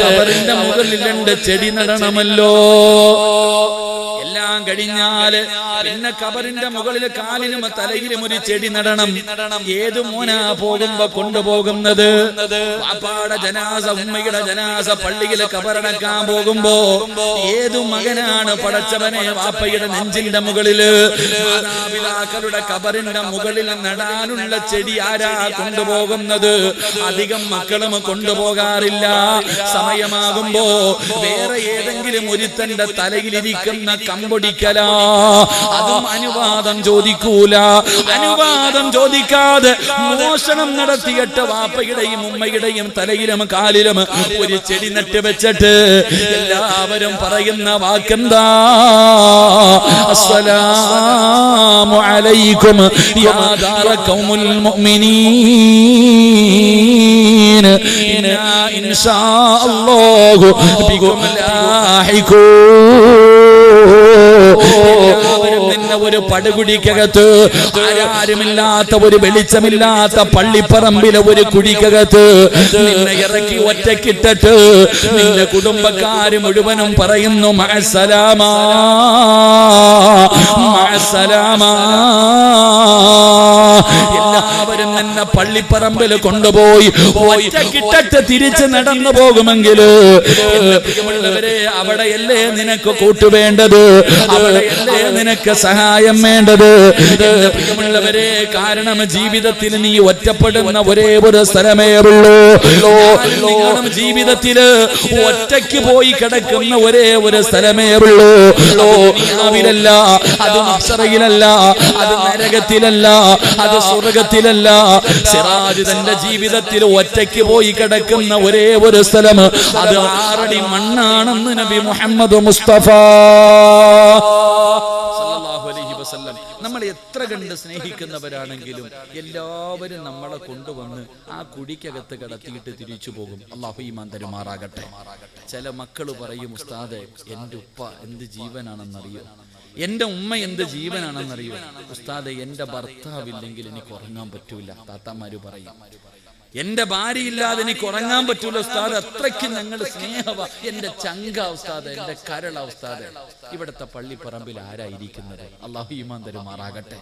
കബറിന്റെ മുകളിൽ 2 ചെടി നടണമല്ലോ. എല്ലാം കഴിഞ്ഞാല് പിന്നെ കബറിന്റെ മുകളിൽ കാലിലും തലയിലും ഒരു ചെടി നടണം. ഏതു മോനാ പോകുമ്പോ കൊണ്ടുപോകുന്നത്? വാപ്പാടെ ജനാസ, ഉമ്മയുടെ ജനാസ പള്ളിയിൽ കബറടക്കാൻ പോകുമ്പോ ഏതു മകനാണ് പടച്ചവനെ വാപ്പയുടെ നെഞ്ചിന്റെ മുകളില് മാതാപിതാക്കളുടെ കബറിന്റെ മുകളിൽ നടാനുള്ള ചെടി ആരാ കൊണ്ടുപോകുന്നത്? അധികം മക്കളും കൊണ്ടുപോകാറില്ല. സമയമാകുമ്പോ വേറെ ഏതെങ്കിലും ഒരുത്തന്റെ തലയിലിരിക്കുന്ന കമ്പൊടിക്കലാ. അതും അനുവാദം ചോദിക്കൂല. അനുവാദം ചോദിക്കാതെ മോഷണം നടത്തിയിട്ട് വാപ്പയുടെയും ഉമ്മയുടെയും തലയിലും കാലിലും ഒരു ചെടി നട്ട് വെച്ചിട്ട് എല്ലാവരും പറയുന്ന വാക്കെന്താ? അസ്സലാമു അലൈക്കും യാ ദാറ ഖൗമുൽ മുഅ്മിനീൻ ഇന്നാ ഇൻഷാ അല്ലാഹു ബികും ലാഹിഖൂൻ. എല്ലാവരും നിന്നെ ഒരു പടുകുടിക്കകത്ത്, ആരുമില്ലാത്ത ഒരു വെളിച്ചമില്ലാത്ത പള്ളിപ്പറമ്പിലെ ഒരു കുഴിക്കകത്ത് നിന്നെ ഇറക്കി ഒറ്റക്കിട്ടിട്ട് നിന്റെ കുടുംബക്കാര് മുഴുവനും പറയുന്നു മഅസ്സലാമാ മഅസ്സലാമാ. എല്ലാവരും നിന്നെ പള്ളിപ്പറമ്പിൽ കൊണ്ടുപോയി ഒറ്റക്കിട്ടിട്ട് തിരിച്ച് നടന്നു പോകുമെങ്കിൽ അവിടെയല്ലേ നിനക്ക് കൂട്ടുവേണ്ടത്? അവിടെയല്ലേ നിനക്ക് സഹായം വേണ്ടത്? പ്രിയമുള്ളവരെ, കാരണം ജീവിതത്തിൽ നീ ഒറ്റപ്പെടുന്ന ഒരേ ഒരു സ്ഥലമേ ഉള്ളൂ. ജീവിതത്തിൽ ഒറ്റയ്ക്ക് പോയി കിടക്കുന്ന ഒരേ ഒരു സ്ഥലമേ ഉള്ളൂ. ദുനിയാവിലല്ല, അത് മഹ്ശറയിലല്ല, അത് നരകത്തിലല്ല, അത് സ്വർഗത്തിലല്ല. സിറാജ് തന്റെ ജീവിതത്തിൽ ഒറ്റയ്ക്ക് പോയി കിടക്കുന്ന ഒരേ ഒരു സ്ഥലം അത് 6 അടി മണ്ണാണെന്ന് നബി മുഹമ്മദ് മുസ്തഫ സല്ലല്ലാഹു അലൈഹി വസല്ലം. നമ്മൾ എത്ര കണ്ട് സ്നേഹിക്കുന്നവരാണെങ്കിലും എല്ലാവരും നമ്മളെ കൊണ്ടുവന്ന് ആ കുഴിക്കകത്ത് കിടത്തിയിട്ട് തിരിച്ചു പോകും. അല്ലാഹു ഈമാൻ തരുമാറാകട്ടെ. ചില മക്കൾ പറയും, ഉസ്താദേ എൻ്റെ ഉപ്പ എന്ത് ജീവനാണെന്നറിയോ, എൻ്റെ ഉമ്മ എന്ത് ജീവനാണെന്നറിയോ, ഉസ്താദേ എൻ്റെ ഭർത്താവില്ലെങ്കിൽ എനിക്ക് ഉറങ്ങാൻ പറ്റൂല. താത്താമാര് പറയും, എന്റെ ഭാര്യ ഇല്ലാതെ എനിക്ക് ഉറങ്ങാൻ പറ്റൂല ഉസ്താദ്, അത്രയ്ക്ക് ഞങ്ങൾ സ്നേഹവ, എന്റെ ചങ്ക ഉസ്താദ്, എന്റെ കരള ഉസ്താദ്. ഇവിടുത്തെ പള്ളിപ്പറമ്പിൽ ആരായിരിക്കുന്നത്? അല്ലാഹു ഈമാൻ തരുമാറാകട്ടെ.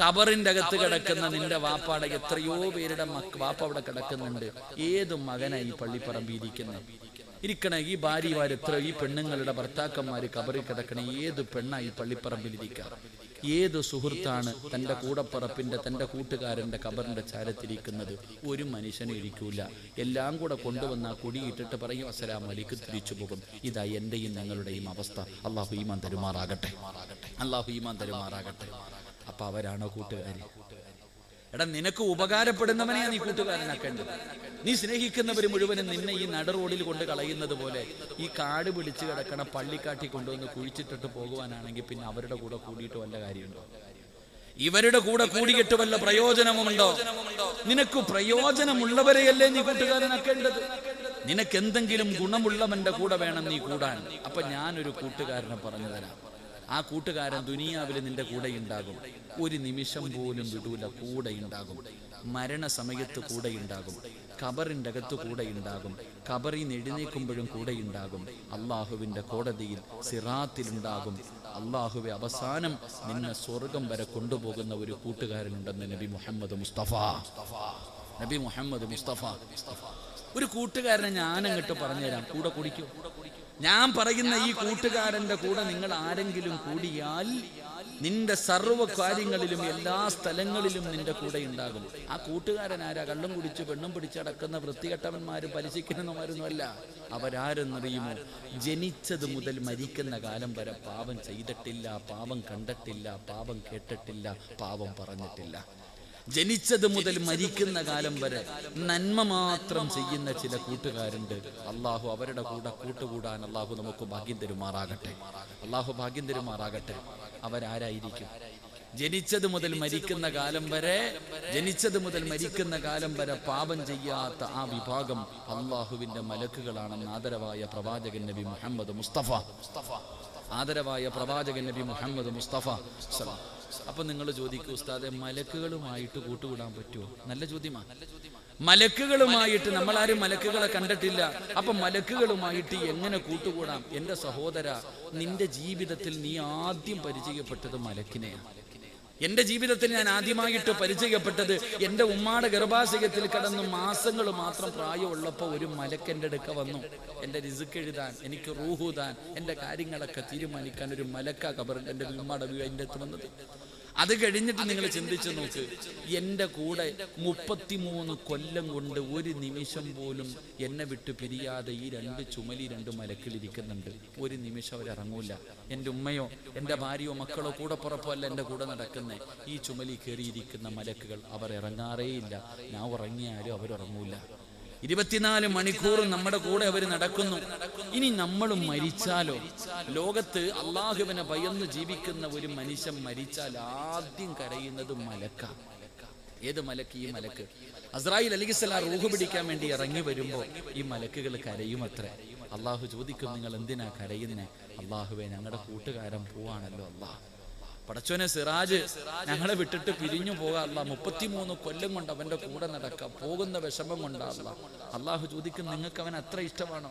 കബറിന്റെ അകത്ത് കിടക്കുന്ന നിന്റെ വാപ്പാടെ എത്രയോ പേരുടെ വാപ്പ അവിടെ കിടക്കുന്നുണ്ട്. ഏത് മകനായി ഈ പള്ളിപ്പറമ്പിൽ ഇരിക്കണേ? ഈ ഭാര്യമാർ എത്ര, ഈ പെണ്ണുങ്ങളുടെ ഭർത്താക്കന്മാര് കബറിൽ കിടക്കണേ? ഏത് പെണ്ണായി പള്ളിപ്പറമ്പിൽ ഇരിക്കുക? ഏത് സുഹൃത്താണ് തൻ്റെ കൂടപ്പറപ്പിന്റെ, തൻ്റെ കൂട്ടുകാരന്റെ കബറിന്റെ ചാരത്തിരിക്കുന്നത്? ഒരു മനുഷ്യനും ഇരിക്കൂല. എല്ലാം കൂടെ കൊണ്ടുവന്ന ആ കുടിയിട്ടിട്ട് പറയും അസ്സലാമു അലൈക്കും, തിരിച്ചു പോകും. ഇതാ എന്റെയും ഞങ്ങളുടെയും അവസ്ഥ. അല്ലാഹു ഈമാൻ തരുമാറാകട്ടെ. അല്ലാഹു ഈമാൻ തരുമാറാകട്ടെ. അപ്പൊ അവരാണോ കൂട്ടുകാരി? എടാ, നിനക്ക് ഉപകാരപ്പെടുന്നവനെയാ നീ കൂട്ടുകാരനാക്കേണ്ടത്. നീ സ്നേഹിക്കുന്നവർ മുഴുവനും നിന്നെ ഈ നട റോഡിൽ കൊണ്ട് കളയുന്നത് പോലെ ഈ കാട് പിടിച്ച് കിടക്കണ പള്ളിക്കാട്ടി കൊണ്ടുവന്ന് കുഴിച്ചിട്ടിട്ട് പോകുവാനാണെങ്കിൽ പിന്നെ അവരുടെ കൂടെ കൂടിയിട്ട് വല്ല കാര്യമുണ്ടോ? ഇവരുടെ കൂടെ കൂടിയിട്ട് വല്ല പ്രയോജനമുണ്ടോ? നിനക്ക് പ്രയോജനമുള്ളവരെയല്ലേ നീ കൂട്ടുകാരനാക്കേണ്ടത്. നിനക്ക് എന്തെങ്കിലും ഗുണമുള്ളവന്റെ കൂടെ വേണം നീ കൂടാൻ. അപ്പൊ ഞാനൊരു കൂട്ടുകാരനെ പറഞ്ഞു തരാം. ആ കൂട്ടുകാരൻ ദുനിയാവിൽ നിന്റെ കൂടെ ഉണ്ടാകും. ഒരു നിമിഷം പോലും വിടൂല, കൂടെ ഉണ്ടാകും. മരണസമയത്ത് കൂടെ ഉണ്ടാകും. ഖബറിന്റെ അകത്ത് കൂടെ ഉണ്ടാകും. ഖബറിൽ നിന്ന് എഴുന്നേൽക്കുമ്പോഴും കൂടെ ഉണ്ടാകും. അള്ളാഹുവിന്റെ കോടതിയിൽ സിറാത്തിലുണ്ടാകും. അള്ളാഹുവെ അവസാനം നിന്നെ സ്വർഗം വരെ കൊണ്ടുപോകുന്ന ഒരു കൂട്ടുകാരനുണ്ടെന്ന് നബി മുഹമ്മദ് മുസ്തഫ. നബി മുഹമ്മദ് മുസ്തഫ. ഒരു കൂട്ടുകാരനെ ഞാൻ അങ്ങോട്ട് പറഞ്ഞുതരാം, കൂടെ കുടിക്കൂ. ഞാൻ പറയുന്ന ഈ കൂട്ടുകാരന്റെ കൂടെ നിങ്ങൾ ആരെങ്കിലും കൂടിയാൽ നിന്റെ സർവ്വ കാര്യങ്ങളിലും എല്ലാ സ്ഥലങ്ങളിലും നിന്റെ കൂടെ ഉണ്ടാകും. ആ കൂട്ടുകാരൻ ആരാ? കള്ളും കുടിച്ച് പെണ്ണും പിടിച്ചടക്കുന്ന വൃത്തികെട്ടവന്മാരും പലിശിക്കുന്നവന്മാരൊന്നുമല്ല. അവരാരെന്നറിയുമോ? ജനിച്ചത് മുതൽ മരിക്കുന്ന കാലം വരെ പാപം ചെയ്തിട്ടില്ല, പാപം കണ്ടിട്ടില്ല, പാപം കേട്ടിട്ടില്ല, പാപം പറഞ്ഞിട്ടില്ല. ജനിച്ചത് മുതൽ മരിക്കുന്ന കാലം വരെ നന്മ മാത്രം ചെയ്യുന്ന ചില കൂട്ടുകാരുണ്ട്. അള്ളാഹു അവരുടെ കൂടെ കൂട്ടുകൂടാൻ അള്ളാഹു നമുക്ക് ഭാഗ്യം തരുമാറാകട്ടെ. അള്ളാഹു ഭാഗ്യം തരുമാറാകട്ടെ. അവരാരായിരിക്കും? ജനിച്ചത് മുതൽ മരിക്കുന്ന കാലം വരെ പാപം ചെയ്യാത്ത ആ വിഭാഗം അള്ളാഹുവിന്റെ മലക്കുകളാണെന്ന് ആദരവായ പ്രവാചകൻ നബി മുഹമ്മദ് മുസ്തഫ. ആദരവായ പ്രവാചകൻ നബി മുഹമ്മദ് മുസ്തഫ. അപ്പൊ നിങ്ങൾ ചോദിക്കൂ, ഉസ്താദെ മലക്കുകളുമായിട്ട് കൂട്ടുകൂടാൻ പറ്റുമോ? നല്ല ചോദ്യമാണ്. മലക്കുകളുമായിട്ട് നമ്മളാരും മലക്കുകളെ കണ്ടിട്ടില്ല. അപ്പൊ മലക്കുകളുമായിട്ട് എങ്ങനെ കൂട്ടുകൂടാം? എൻ്റെ സഹോദര, നിന്റെ ജീവിതത്തിൽ നീ ആദ്യം പരിചയപ്പെട്ടത് മലക്കിനെയാണ്. എൻ്റെ ജീവിതത്തിൽ ഞാൻ ആദ്യമായിട്ട് പരിചയപ്പെട്ടത് എൻ്റെ ഉമ്മാടെ ഗർഭാശയത്തിൽ കിടന്ന് മാസങ്ങൾ മാത്രം പ്രായമുള്ളപ്പോൾ ഒരു മലക്കെൻ്റെ അടുക്ക വന്നു. എൻ്റെ റിസ്ക് എഴുതാൻ, എനിക്ക് റൂഹുതാൻ, എൻ്റെ കാര്യങ്ങളൊക്കെ തീരുമാനിക്കാൻ ഒരു മലക്ക ഖബറിൽ എൻ്റെ ഉമ്മാടെ അതിൻ്റെ അടുത്ത് വന്നത്. അത് കഴിഞ്ഞിട്ട് നിങ്ങൾ ചിന്തിച്ചു നോക്ക്, എൻ്റെ കൂടെ 33 കൊല്ലം കൊണ്ട് ഒരു നിമിഷം പോലും എന്നെ വിട്ട് പിരിയാതെ ഈ രണ്ട് മലക്കിലിരിക്കുന്നുണ്ട്. ഒരു നിമിഷം അവരിറങ്ങൂല. എൻ്റെ ഉമ്മയോ എൻ്റെ ഭാര്യയോ മക്കളോ കൂടെ പുറപ്പോ അല്ല എൻ്റെ കൂടെ നടക്കുന്നേ. ഈ ചുമലി കയറിയിരിക്കുന്ന മലക്കുകൾ അവർ ഇറങ്ങാറേയില്ല. ഞാൻ ഉറങ്ങിയാലും അവരുറങ്ങൂല. 24 മണിക്കൂറും നമ്മുടെ കൂടെ അവർ നടക്കുന്നു. ഇനി നമ്മളും മരിച്ചാലോ? ലോകത്ത് അള്ളാഹുവിനെ ഭയന്ന് ജീവിക്കുന്ന ഒരു മനുഷ്യൻ മരിച്ചാൽ ആദ്യം കരയുന്നത് മലക്ക. ഏത് മലക്ക്? ഈ മലക്ക്. അസ്രായിൽ അലൈഹിസ്സലാം റൂഹ് പിടിക്കാൻ വേണ്ടി ഇറങ്ങി വരുമ്പോൾ ഈ മലക്കുകൾ കരയും അത്രേ. അള്ളാഹു ചോദിക്കും, നിങ്ങൾ എന്തിനാ കരയുന്നേ? അള്ളാഹുവേ, ഞങ്ങളുടെ കൂട്ടുകാരൻ പോവാണല്ലോ അള്ളാഹ്. പടച്ചോനെ, സിറാജ് ഞങ്ങളെ വിട്ടിട്ട് പിരിഞ്ഞു പോകാറില്ല. 33 കൊല്ലം കൊണ്ട് അവന്റെ കൂടെ നടക്കാം. പോകുന്ന വിഷമം കൊണ്ടാറില്ല. അള്ളാഹു ചോദിക്കും, നിങ്ങൾക്ക് അവൻ അത്ര ഇഷ്ടമാണോ?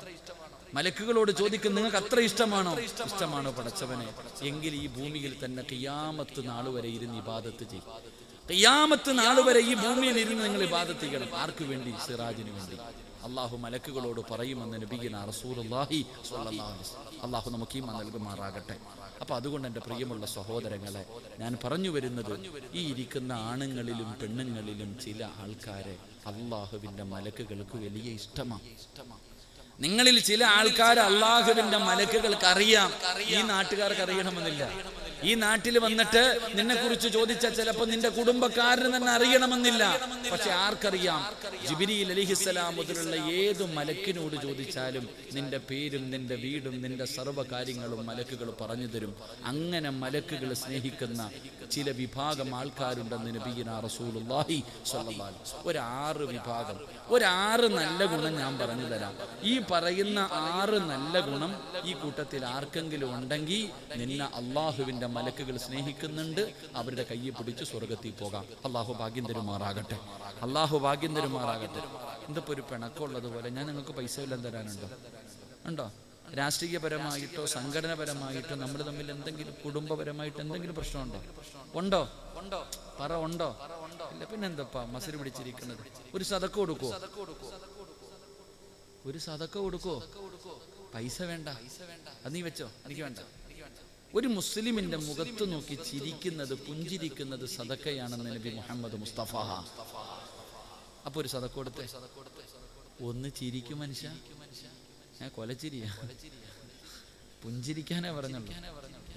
മലക്കുകളോട് ചോദിക്കും, നിങ്ങൾക്ക് അത്ര ഇഷ്ടമാണോ? ഇഷ്ടമാണോ പടച്ചവനെ? എങ്കിൽ ഈ ഭൂമിയിൽ തന്നെ ഖിയാമത്ത് നാൾ വരെ ഇരുന്ന് ഇബാദത്ത് ചെയ്യും. ഖിയാമത്ത് നാൾ വരെ ഈ ഭൂമിയിൽ ഇരുന്ന് നിങ്ങൾ ഇബാദത്ത് ചെയ്യണം. ആർക്ക് വേണ്ടി? സിറാജിന് വേണ്ടി. അള്ളാഹു മലക്കുകളോട് പറയുമെന്ന് നബിയുനാ റസൂലുള്ളാഹി സ്വല്ലല്ലാഹു അലൈഹി വസല്ലം. അള്ളാഹു നമുക്ക് ഈമാൻ നൽകുമാറാകട്ടെ. അപ്പൊ അതുകൊണ്ട് എൻ്റെ പ്രിയമുള്ള സഹോദരങ്ങളെ, ഞാൻ പറഞ്ഞു വരുന്നത്, ഈ ഇരിക്കുന്ന ആണുങ്ങളിലും പെണ്ണുങ്ങളിലും ചില ആൾക്കാരെ അള്ളാഹുവിൻ്റെ മലക്കുകൾക്ക് വലിയ ഇഷ്ടമാണ്. നിങ്ങളിൽ ചില ആൾക്കാർ അള്ളാഹുവിൻ്റെ മലക്കുകൾക്ക് അറിയാം. ഈ നാട്ടുകാർക്ക് അറിയണമെന്നില്ല. ഈ നാട്ടിൽ വന്നിട്ട് നിന്നെ കുറിച്ച് ചോദിച്ചാൽ ചിലപ്പോൾ നിന്റെ കുടുംബക്കാരന് തന്നെ അറിയണമെന്നില്ല. പക്ഷെ ആർക്കറിയാം? ജിബ്രീൽ അലൈഹിസ്സലാം മുതലുള്ള ഏത് മലക്കിനോട് ചോദിച്ചാലും നിന്റെ പേരും നിന്റെ വീടും നിന്റെ സർവ്വ കാര്യങ്ങളും മലക്കുകൾ പറഞ്ഞു തരും. അങ്ങനെ മലക്കുകൾ സ്നേഹിക്കുന്ന ചില വിഭാഗം ആൾക്കാരുണ്ടെന്ന് നബിയുനാ റസൂലുള്ളാഹി സ്വല്ലല്ലാഹു അലൈഹി വസല്ലം. ഒരു 6 വിഭാഗം, ഒരു 6 നല്ല ഗുണം ഞാൻ പറഞ്ഞു തരാം. ഈ പറയുന്ന 6 നല്ല ഗുണം ഈ കൂട്ടത്തിൽ ആർക്കെങ്കിലും ഉണ്ടെങ്കിൽ നിന്നെ അള്ളാഹുവിൻ്റെ മലക്കുകൾ സ്നേഹിക്കുന്നുണ്ട്. അവരുടെ കയ്യെ പിടിച്ച് സ്വർഗത്തിൽ പോകാം. അള്ളാഹു ഭാഗ്യം തരുമാറാകട്ടെ. അള്ളാഹു ഭാഗ്യം തരുമാറാകട്ടെ. എന്തിപ്പോ ഒരു പിണക്കമുള്ളതുപോലെ ഞാൻ നിങ്ങൾക്ക് പൈസ എല്ലാം തരാനുണ്ടോ? ഉണ്ടോ? രാഷ്ട്രീയപരമായിട്ടോ സംഘടനപരമായിട്ടോ നമ്മൾ തമ്മിൽ എന്തെങ്കിലും കുടുംബപരമായിട്ട് എന്തെങ്കിലും പ്രശ്നമുണ്ടോ? ഉണ്ടോ? പറ, ഉണ്ടോ? ഇല്ല. പിന്നെന്തപ്പാ മസര് പിടിച്ചിരിക്കുന്നത്? ഒരു സദക്ക കൊടുക്കോ? ഒരു സദക്ക കൊടുക്കോ? പൈസ വേണ്ട, അത് നീ വെച്ചോ, എനിക്ക് വേണ്ട. ഒരു മുസ്ലിമിന്റെ മുഖത്ത് നോക്കി ചിരിക്കുന്നത്, പുഞ്ചിരിക്കുന്നത് സദക്കയാണെന്ന് നബി മുഹമ്മദ് മുസ്തഫ. അപ്പൊ ഒരു സദക്ക കൊടുത്തേ. ഒന്ന് ചിരിക്കും മനുഷ്യ. ഞാൻ കൊലച്ചിരിയാ, പുഞ്ചിരിക്കാനേ പറഞ്ഞുള്ളൂ.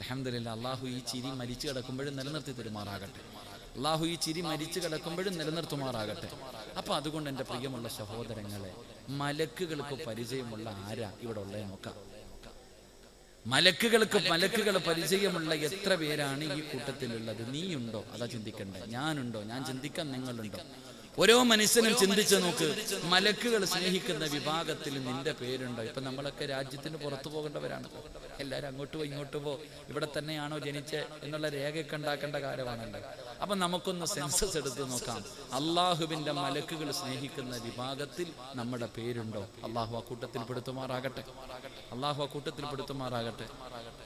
അൽഹംദുലില്ലാഹ്. അള്ളാഹു ഈ ചിരി മരിച്ചു കിടക്കുമ്പോഴും നിലനിർത്തി തരുമാറാകട്ടെ. അള്ളാഹു ഈ ചിരി മരിച്ചു കിടക്കുമ്പോഴും നിലനിർത്തുമാറാകട്ടെ. അപ്പൊ അതുകൊണ്ട് എൻ്റെ പ്രിയമുള്ള സഹോദരങ്ങളെ, മലക്കുകൾക്ക് പരിചയമുള്ള ആരാ ഇവിടെ ഉള്ളത് നോക്കാം. മലക്കുകൾ പരിചയമുള്ള എത്ര പേരാണ് ഈ കൂട്ടത്തിലുള്ളത്? നീയുണ്ടോ? അതാ ചിന്തിക്കണ്ടേ. ഞാനുണ്ടോ? ഞാൻ ചിന്തിക്കാൻ. നിങ്ങളുണ്ടോ? ഓരോ മനുഷ്യനും ചിന്തിച്ചു നോക്ക്. മലക്കുകൾ സ്നേഹിക്കുന്ന വിഭാഗത്തിൽ നിന്റെ പേരുണ്ടോ? ഇപ്പൊ നമ്മളൊക്കെ രാജ്യത്തിന് പുറത്തു പോകേണ്ടവരാണ്. എല്ലാവരും അങ്ങോട്ട് പോ ഇങ്ങോട്ട് പോ, ഇവിടെ തന്നെയാണോ ജനിച്ചേ എന്നുള്ള രേഖയൊക്കെ ഉണ്ടാക്കേണ്ട കാലമാണല്ലോ. അപ്പൊ നമുക്കൊന്ന് സെൻസസ് എടുത്ത് നോക്കാം. അള്ളാഹുവിന്റെ മലക്കുകൾ സ്നേഹിക്കുന്ന വിഭാഗത്തിൽ നമ്മുടെ പേരുണ്ടോ? അള്ളാഹു ആ കൂട്ടത്തിൽ പെടുത്തുമാറാകട്ടെ. അള്ളാഹു ആ കൂട്ടത്തിൽ പെടുത്തുമാറാകട്ടെ.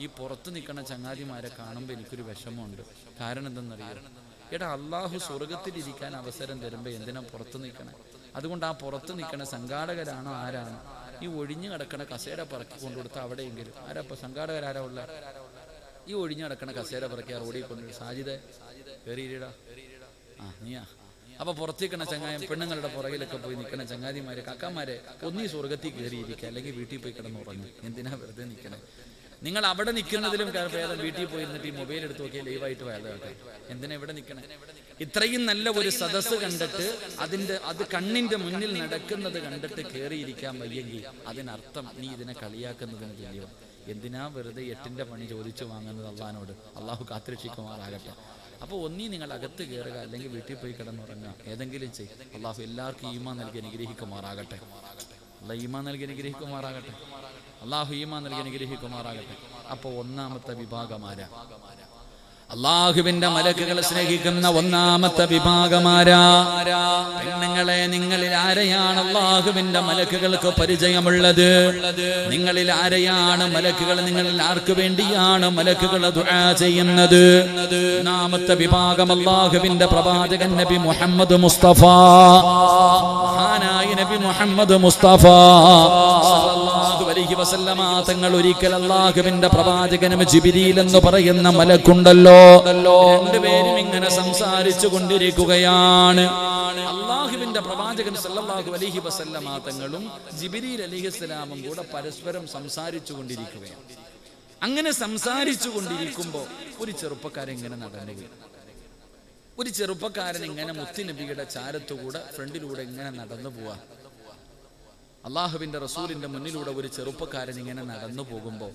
ഈ പുറത്ത് നിൽക്കുന്ന ചങ്ങാതിമാരെ കാണുമ്പോൾ എനിക്കൊരു വിഷമമുണ്ട്. കാരണം എന്തെന്നറിയാം? എടാ, അള്ളാഹു സ്വർഗത്തിലിരിക്കാൻ അവസരം തരുമ്പോൾ എന്തിനാ പുറത്ത് നിൽക്കണേ? അതുകൊണ്ട് ആ പുറത്ത് നിൽക്കണ സംഘാടകരാണോ ആരാണ്? ഈ ഒഴിഞ്ഞു കിടക്കണ കസേര പറക്കി കൊണ്ടുകൊടുത്ത അവിടെയെങ്കിലും ആരാ? ഇപ്പൊ സംഘാടകരാരാ ഉള്ള? ഈ ഒഴിഞ്ഞു കിടക്കണ കസേര പറക്കി ആ റോഡിൽ കൊണ്ടുപോയി സാജിദേ കയറിയിടാ. ആ നീയാ? അപ്പൊ പുറത്തേക്കണ ചങ്ങായം പെണ്ണുങ്ങളുടെ പുറകിലൊക്കെ പോയി നിൽക്കണ ചങ്ങാതിമാരെ, കാക്കാമാരെ, ഒന്നീ സ്വർഗത്തിൽ കയറിയിരിക്കുക, അല്ലെങ്കിൽ വീട്ടിൽ പോയി കിടന്നുറങ്ങും. എന്തിനാ വെറുതെ നിൽക്കണേ? നിങ്ങൾ അവിടെ നിൽക്കുന്നതിലും ഭേദം വീട്ടിൽ പോയിരുന്നിട്ട് ഈ മൊബൈൽ എടുത്ത് നോക്കിയാൽ ലൈവായിട്ട് വേദം. എന്തിനാ ഇവിടെ നിൽക്കണേ? ഇത്രയും നല്ല ഒരു സദസ്സ് കണ്ടിട്ട് അത് കണ്ണിന്റെ മുന്നിൽ നടക്കുന്നത് കണ്ടിട്ട് കയറിയിരിക്കാൻ വയ്യെങ്കിൽ അതിനർത്ഥം നീ ഇതിനെ കളിയാക്കുന്നതിന് തുല്യമാണ്. എന്തിനാ വെറുതെ 8ന്റെ പണി ചോദിച്ചു വാങ്ങുന്നത് അള്ളാഹിനോട്? അള്ളാഹു കാത്തിരക്ഷിക്കുമാറാകട്ടെ. അപ്പോൾ ഒന്നീ നിങ്ങൾ അകത്ത് കയറുക, അല്ലെങ്കിൽ വീട്ടിൽ പോയി കിടന്നുറങ്ങുക, ഏതെങ്കിലും ചെയ്യും. അള്ളാഹു എല്ലാവർക്കും ഈമാൻ നൽകി അനുഗ്രഹിക്കുമാറാകട്ടെ. അള്ളാഹ് ഈമാൻ നൽകി അനുഗ്രഹിക്കുമാറാകട്ടെ. അള്ളാഹു ഈമാൻ നൽകി അനുഗ്രഹിക്കുമാറാകട്ടെ. അപ്പോൾ ഒന്നാമത്തെ വിഭാഗമാരാ? അള്ളാഹുവിന്റെ മലക്കുകളെ സ്നേഹിക്കുന്ന ഒന്നാമത്തെ വിഭാഗമാരാ? പെണ്ണുങ്ങളെ, നിങ്ങളിൽ ആരെയാണ് അള്ളാഹുവിന്റെ മലക്കുകൾക്ക് പരിചയമുള്ളത്? നിങ്ങളിൽ ആരെയാണ് മലക്കുകൾ? നിങ്ങളിൽ ആർക്ക് വേണ്ടിയാണ് മലക്കുകൾ ദുആ ചെയ്യുന്നത്? ഒന്നാമത്തെ വിഭാഗം അള്ളാഹുവിന്റെ പ്രവാചകൻ നബി മുഹമ്മദ് മുസ്തഫ, മഹാനായ നബി മുഹമ്മദ് മുസ്തഫ സല്ലല്ലാഹു അലൈഹി വസല്ലമ തങ്ങൾ ഒരിക്കൽ അള്ളാഹുവിന്റെ പ്രവാചകനും ജിബ്രീൽ എന്ന് പറയുന്ന മലക്കുണ്ടല്ലോ, രണ്ടുപേരും ഇങ്ങനെ സംസാരിച്ചു കൊണ്ടിരിക്കുകയാണ്. അള്ളാഹുവിന്റെ പ്രവാചകൻ സല്ലല്ലാഹു അലൈഹി വസല്ലമ തങ്ങളും ജിബ്രീൽ അലൈഹിസ്സലാമും കൂടെ പരസ്പരം സംസാരിച്ചു കൊണ്ടിരിക്കുകയാണ്. അങ്ങനെ സംസാരിച്ചു കൊണ്ടിരിക്കുമ്പോ ഒരു ചെറുപ്പക്കാരൻ ഇങ്ങനെ നടന്നു. ഒരു ചെറുപ്പക്കാരൻ ഇങ്ങനെ മുത്തുനബിയുടെ ചാരത്തുകൂടെ ഫ്രണ്ടിലൂടെ ഇങ്ങനെ നടന്നു പോവാ. അള്ളാഹുവിന്റെ റസൂലിന്റെ മുന്നിലൂടെ ഒരു ചെറുപ്പക്കാരൻ ഇങ്ങനെ നടന്നു പോകുമ്പോൾ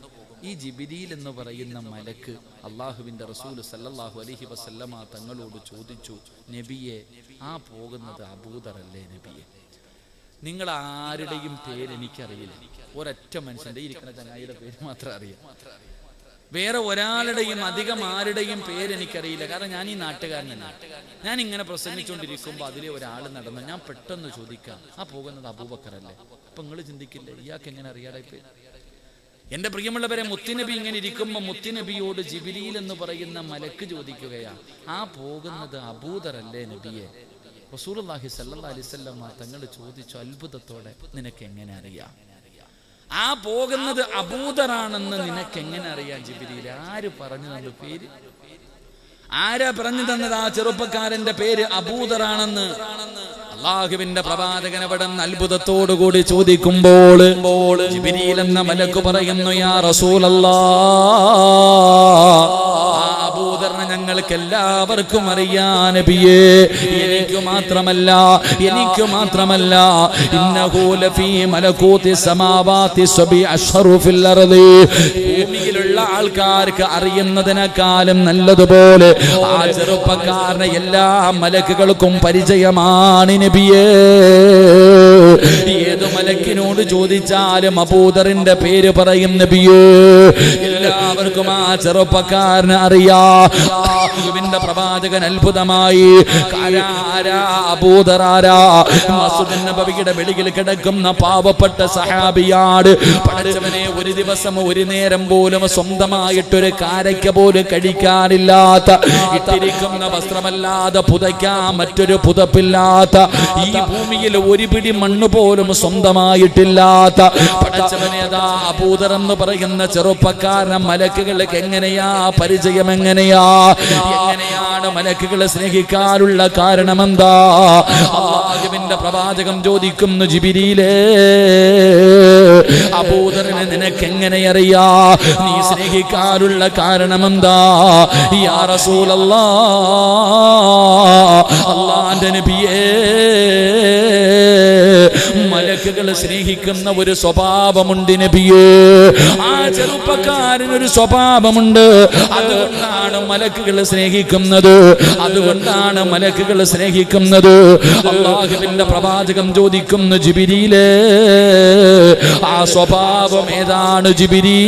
ഈ ജിബ്രീൽ എന്ന് പറയുന്ന മലക്ക് അള്ളാഹുവിന്റെ റസൂൽ സല്ലല്ലാഹു അലൈഹി വസല്ലമ തങ്ങളോട് ചോദിച്ചു, നബിയെ, ആ പോകുന്നത് അബൂദറല്ലേ നബിയെ? നിങ്ങൾ ആരുടെയും പേര് എനിക്കറിയില്ല. ഒരൊറ്റ മനുഷ്യന്റെ ഇരിക്കുന്ന ചങ്ങായിയുടെ പേര് മാത്രം അറിയാം. വേറെ ഒരാളുടെയും അധികം ആരുടെയും പേര് എനിക്കറിയില്ല. കാരണം ഞാൻ ഈ നാട്ടുകാരനല്ല. ഞാൻ ഇങ്ങനെ പ്രസംഗിച്ചുകൊണ്ടിരിക്കുമ്പോൾ അതിലെ ഒരാൾ നടന്നു. ഞാൻ പെട്ടെന്ന് ചോദിക്കാം, ആ പോകുന്നത് അബൂബക്കറല്ലേ? അപ്പൊ നിങ്ങൾ ചിന്തിക്കില്ലേ, ഇയാൾക്ക് എങ്ങനെ അറിയാതെ പേര്? എന്റെ പ്രിയമുള്ളവരെ, മുത്തുനബി ഇങ്ങനെ ഇരിക്കുമ്പോൾ മുത്തുനബിയോട് ജിബ്രീൽ എന്ന് പറയുന്ന മലക്ക് ചോദിക്കുകയാ, ആ പോകുന്നത് അബൂദറല്ലേ നബിയെ? റസൂലുള്ളാഹി സ്വല്ലല്ലാഹു അലൈഹി വസല്ലം തങ്ങൾ ചോദിച്ചു അത്ഭുതത്തോടെ, നിനക്ക് എങ്ങനെ അറിയാം? ആ പോകുന്നത് അബൂദറാണെന്ന് നിനക്ക് എങ്ങനെ അറിയാം ജിബ്രീൽ? ആര് പറഞ്ഞു തന്ന പേര്? ആരാ പറഞ്ഞു തന്നത് ആ ചെറുപ്പക്കാരന്റെ പേര് അബൂദറാണെന്ന്? അള്ളാഹുവിന്റെ പ്രവാചകൻ അവിടെ അത്ഭുതത്തോടു കൂടി ചോദിക്കുമ്പോൾ ജിബ്രീൽ എന്ന മലക്ക് പറയുന്നു, യാ റസൂലല്ലാഹ്, അബൂദറിനെ ഞങ്ങൾക്ക് എല്ലാവർക്കും അറിയാം നബിയേ. എനിക്ക് മാത്രമല്ല ഇന്നഹു ലഫീ മലകൂതി സമാവാതി സബി അശ്ഹറു ഫിൽ അർളി, ഭൂമിയിലുള്ള ആൾക്കാർക്ക് അറിയുന്നതിനേക്കാളും നല്ലതുപോലെ ആ ചെറുപ്പക്കാരനെ എല്ലാ മലക്കുകൾക്കും പരിചയമാണ് നബിയേ. ഏതു മലക്കിനോട് ചോദിച്ചാലും അബൂദറിന്റെ പേര് പറയും നബിയേ. എല്ലാവർക്കും ആ ചെറുപ്പക്കാരനെ അറിയാം. അല്ലാഹുവിന്റെ പ്രവാചകൻ അത്ഭുതമായി, അബൂദറാരാ? മസ്ജിദ് നബവിയുടെ വെളിയിൽ കിടക്കുന്ന പാവപ്പെട്ട സഹാബിയാണ്. പഠിച്ചവനെ, ഒരു ദിവസം ഒരു നേരം പോലും സ്വന്തമായിട്ടൊരു കാരയ്ക്ക പോലും കഴിക്കാനില്ലാത്ത, ഇട്ടിരിക്കുന്ന വസ്ത്രമല്ലാതെ പുതയ്ക്കാൻ മറ്റൊരു പുതപ്പില്ലാത്ത, ഈ ഭൂമിയിൽ ഒരു പിടി മണ്ണ് പോലും സ്വന്തമായിട്ടില്ലാത്ത പഠിച്ചവനെ, അതാ അബൂദർ എന്ന് പറയുന്ന ചെറുപ്പക്കാരനെ മലക്കുകൾക്ക് എങ്ങനെയാ പരിചയം? എങ്ങനെയാണ് മലക്കുകളെ സ്നേഹിക്കാനുള്ള കാരണമെന്താ? അല്ലാഹുവിന്റെ പ്രവാചകം ചോദിക്കുന്നു, ജിബ്രീലേ, അബൂദറിനെ നിനക്ക് എങ്ങനെ അറിയാ? നീ സ്നേഹിക്കാനുള്ള കാരണമെന്താ? യാ റസൂലല്ലാഹ്, അല്ലാഹുവിന്റെ നബിയേ, മലക്കുകളെ സ്നേഹിക്കുന്ന ഒരു സ്വഭാവമുണ്ട് നബിയേ. ആ ചെറുപ്പക്കാരനൊരു സ്വഭാവമുണ്ട്. അതുകൊണ്ടാണ് മലക്കുകളെ സ്നേഹിക്കുന്നത്. അല്ലാഹുവിന്റെ പ്രവാചകം ചോദിക്കുന്നു, ജിബ്രീലേ, ആ സ്വഭാവം ഏതാണ് ജിബ്രീൽ?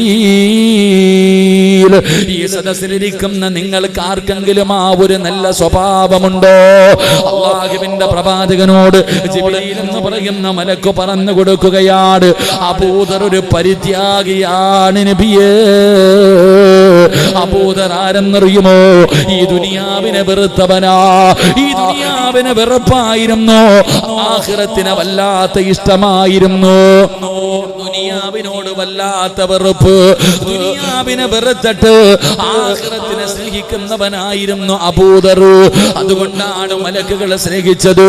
ഈ സദസ്സിലിരിക്കുന്ന നിങ്ങൾക്ക് ആർക്കെങ്കിലും ആ ഒരു നല്ല സ്വഭാവമുണ്ടോ? അല്ലാഹുവിന്റെ പ്രവാചകനോട് ജിബ്രീൽ എന്ന് പറയുന്ന മലക്ക് പറഞ്ഞു കൊടുക്കുകയാണ്, അബൂദർ ഒരു പരിത്യാഗിയാണ് നബിയേ. അബൂദർ ആരെന്നറിയുമോ? ഈ ദുനിയാവിനെ വെറുത്തവനാ. ഈ ദുനിയാവിനെ വെറുപ്പായിരുന്നു, ആഖിറത്തിനെ വല്ലാത്ത ഇഷ്ടമായിരുന്നു. ദുനിയാവിനോട് വല്ലാത്ത വെറുപ്പ്. ദുനിയാവിനെ വെറുത്തിട്ട് ആഖിറത്തിനെ സ്നേഹിക്കുന്നവനായിരുന്നു അബൂദർ. അതുകൊണ്ടാണ് മലക്കുകളെ സ്നേഹിച്ചത്.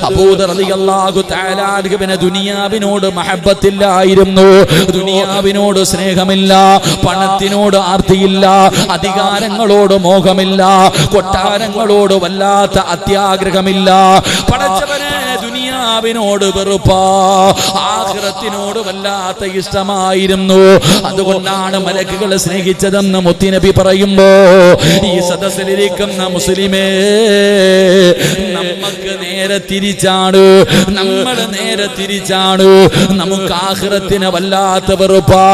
അബൂദർ റളിയല്ലാഹു തആല അൻഹുവിന് ദുനിയാവിനോട് മഹബ്ബത്തില്ലായിരുന്നു. ദുനിയാവിനോട് സ്നേഹമില്ല, പണത്തിനോട് ആർത്തിയില്ല, അധികാരങ്ങളോട് മോഹമില്ല, കൊട്ടാരങ്ങളോട് വല്ലാത്ത അത്യാഗ്രഹമില്ല. പടച്ചവനെ, ദുനിയാ ദുനിയാവിനോട് വെറുപ്പാ, ആഖിറത്തിനോട് വല്ലാത്ത ഇഷ്ടമായിരുന്നു. അതുകൊണ്ടാണ് മലക്കുകൾ സ്നേഹിച്ചതെന്ന് മുത്തുനബി പറയുമ്പോ ഈ സദസ്സിലിരിക്കുന്ന മുസ്ലിമേ, നമുക്ക് നേരെ തിരിച്ചാണ്, നമ്മൾ നേരെ തിരിച്ചാണ്. നമുക്ക് ആഖിറത്തിനെ വല്ലാത്ത വെറുപ്പാ.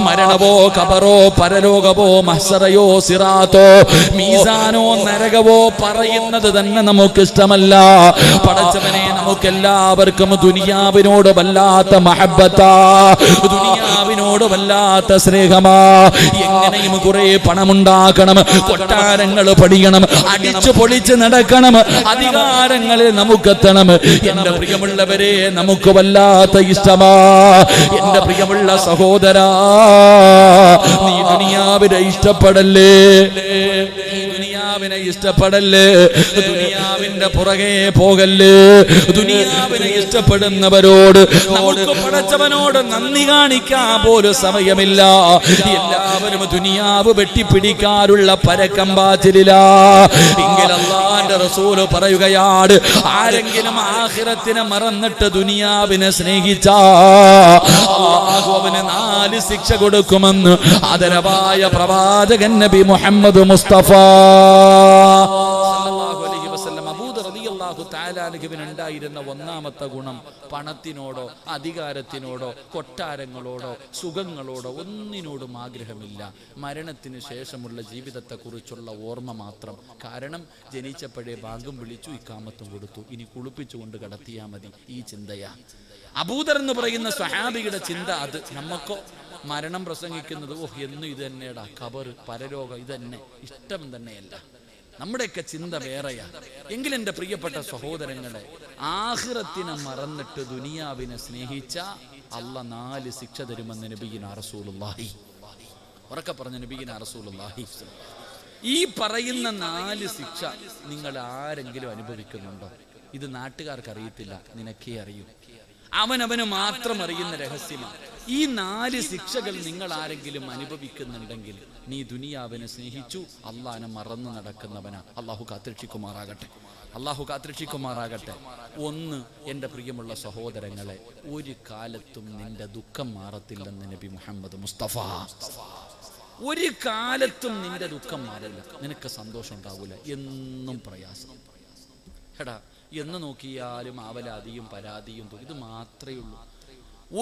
മരണമോ ഖബറോ പരലോകമോ മഹ്ശറയോ സിറാത്തോ മീസാനോ നരകവോ പറയുന്നത് തന്നെ നമുക്ക് ഇഷ്ടമല്ല. പടച്ചവനെ, നമുക്കെല്ലാവർക്കും ദുനിയാവിനോട് വല്ലാത്ത മഹബ്ബത്താ, ദുനിയാവിനോട് വല്ലാത്ത സ്നേഹമാ. എങ്ങനെയും കുറെ പണമുണ്ടാക്കണം, കൊട്ടാരങ്ങൾ പണിയണം, അടിച്ചു പൊളിച്ച് നടക്കണം, അധികാരങ്ങളിൽ നമുക്കെത്തണം. എന്റെ പ്രിയമുള്ളവരെ, നമുക്ക് വല്ലാത്ത ഇഷ്ടമാ. എന്റെ പ്രിയമുള്ള സഹോദരാ, നീ ദുനിയാവിനെ ഇഷ്ടപ്പെടല്ലേ, നീ ദുനിയാവിനെ ഇഷ്ടപ്പെടല്ലേ, ദുനിയാവിന്റെ പുറകെ പോകല്ലേ. ദുനിയാവിനെ ഇഷ്ടപ്പെടുന്നവരോട് നമുക്ക് പടച്ചവനോട് നന്ദി കാണിക്കാൻ പോലും സമയമില്ല. എല്ലാവരും ദുനിയാവ് വെട്ടിപ്പിടിക്കാനുള്ള പരക്കം പാച്ചിലില്ല. എങ്കിൽ അല്ലാഹുവിന്റെ റസൂൽ പറയുകയാണ്, ആരെങ്കിലും ആഖിറത്തിനെ മറന്നിട്ട് ദുനിയാവിനെ സ്നേഹിച്ചാ അല്ലാഹു അവന് 4 ശിക്ഷ കൊടുക്കുമെന്ന് ആദരവായ പ്രവാചകൻ നബി മുഹമ്മദ് മുസ്തഫ സല്ലല്ലാഹു അലൈഹി വസല്ലം. അബൂദർ റളിയല്ലാഹു തആല അൻഹുവിന് ഉണ്ടായിരുന്ന ഒന്നാമത്തെ ഗുണം പണത്തിനോടോ അധികാരത്തിനോടോ കൊട്ടാരങ്ങളോടോ സുഖങ്ങളോടോ ഒന്നിനോടും ആഗ്രഹമില്ല. മരണത്തിന് ശേഷമുള്ള ജീവിതത്തെക്കുറിച്ചുള്ള ഓർമ്മ മാത്രം. കാരണം ജനിച്ചപ്പോഴേ ബാങ്കും വിളിച്ചു, ഇക്കാമത്തും കൊടുത്തു, ഇനി കുളിപ്പിച്ചുകൊണ്ട് കടത്തിയാൽ മതി, ഈ ചിന്തയാ. അബൂദർ എന്ന് പറയുന്ന സ്വഹാബിയുടെ ചിന്ത അത്. നമുക്കോ മരണം പ്രസംഗിക്കുന്നത് എന്നും ഇത് തന്നെയാടാ, ഖബർ പരലോകം ഇതന്നെ, ഇഷ്ടം തന്നെയല്ല. നമ്മുടെയൊക്കെ ചിന്ത വേറെയാ. എങ്കിലെന്റെ പ്രിയപ്പെട്ട സഹോദരങ്ങളെ, ആഖിറത്തിനെ മറന്നിട്ട് ദുനിയാവിനെ സ്നേഹിച്ച അല്ലാഹ് 4 ശിക്ഷ തരുമെന്ന് നബിയിനാ റസൂലുള്ളാഹി. ഉറക്കെ പറഞ്ഞ നബിയിനാ റസൂലുള്ളാഹി. ഈ പറയുന്ന 4 ശിക്ഷ നിങ്ങൾ ആരെങ്കിലും അനുഭവിക്കുന്നുണ്ടോ? ഇത് നാട്ടുകാർക്ക് അറിയത്തില്ല, നിനക്കേ അറിയൂ. അവനവന് മാത്രം അറിയുന്ന രഹസ്യമാണ്. ഈ 4 ശിക്ഷകൾ നിങ്ങൾ ആരെങ്കിലും അനുഭവിക്കുന്നുണ്ടെങ്കിൽ നീ ദുനിയാവിനെ സ്നേഹിച്ചു, അള്ളാഹിനെ മറന്നു നടക്കുന്നവനാ. അള്ളാഹു കാത്തിരക്ഷിക്കുമാറാകട്ടെ, അള്ളാഹു കാത്തിരക്ഷിക്കുമാറാകട്ടെ. 1, എൻ്റെ പ്രിയമുള്ള സഹോദരങ്ങളെ, ഒരു കാലത്തും നിന്റെ ദുഃഖം മാറത്തില്ലെന്ന് നബി മുഹമ്മദ് മുസ്തഫ. ഒരു കാലത്തും നിന്റെ ദുഃഖം മാറില്ല, നിനക്ക് സന്തോഷം ഉണ്ടാവില്ല, എന്നും പ്രയാസം. എടാ, എന്ന് നോക്കിയാലും ആവലാതിയും പരാതിയും ഇത് മാത്രമേ ഉള്ളൂ.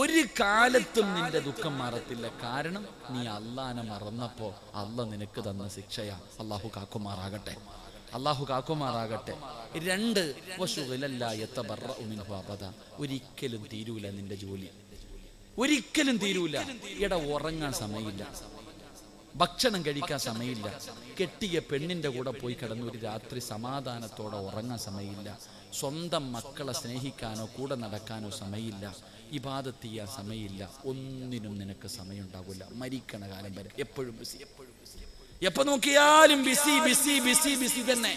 ഒരു കാലത്തും നിന്റെ ദുഃഖം മാറത്തില്ല. കാരണം നീ അള്ളാനെ മറന്നപ്പോ അള്ളാഹ് നിനക്ക് തന്ന ശിക്ഷയാ. അള്ളാഹു കാക്കുമാറാകട്ടെ, അള്ളാഹു കാക്കുമാറാകട്ടെ. 2, ഒരിക്കലും തീരൂല നിന്റെ ജോലി, ഒരിക്കലും തീരൂല. എടാ, ഉറങ്ങാൻ സമയമില്ല, ഭക്ഷണം കഴിക്കാൻ സമയമില്ല, കെട്ടിയ പെണ്ണിന്റെ കൂടെ പോയി കിടന്ന് ഒരു രാത്രി സമാധാനത്തോടെ ഉറങ്ങാൻ സമയമില്ല, സ്വന്തം മക്കളെ സ്നേഹിക്കാനോ കൂടെ നടക്കാനോ സമയമില്ല, ഇബാദത്ത് ചെയ്യാൻ സമയമില്ല, ഒന്നിനും നിനക്ക് സമയം ഉണ്ടാവില്ല. മരിക്കണ കാലം വരെ എപ്പോഴും ബിസി, എപ്പോ നോക്കിയാലും ബിസി ബിസി ബിസി ബിസി തന്നെ.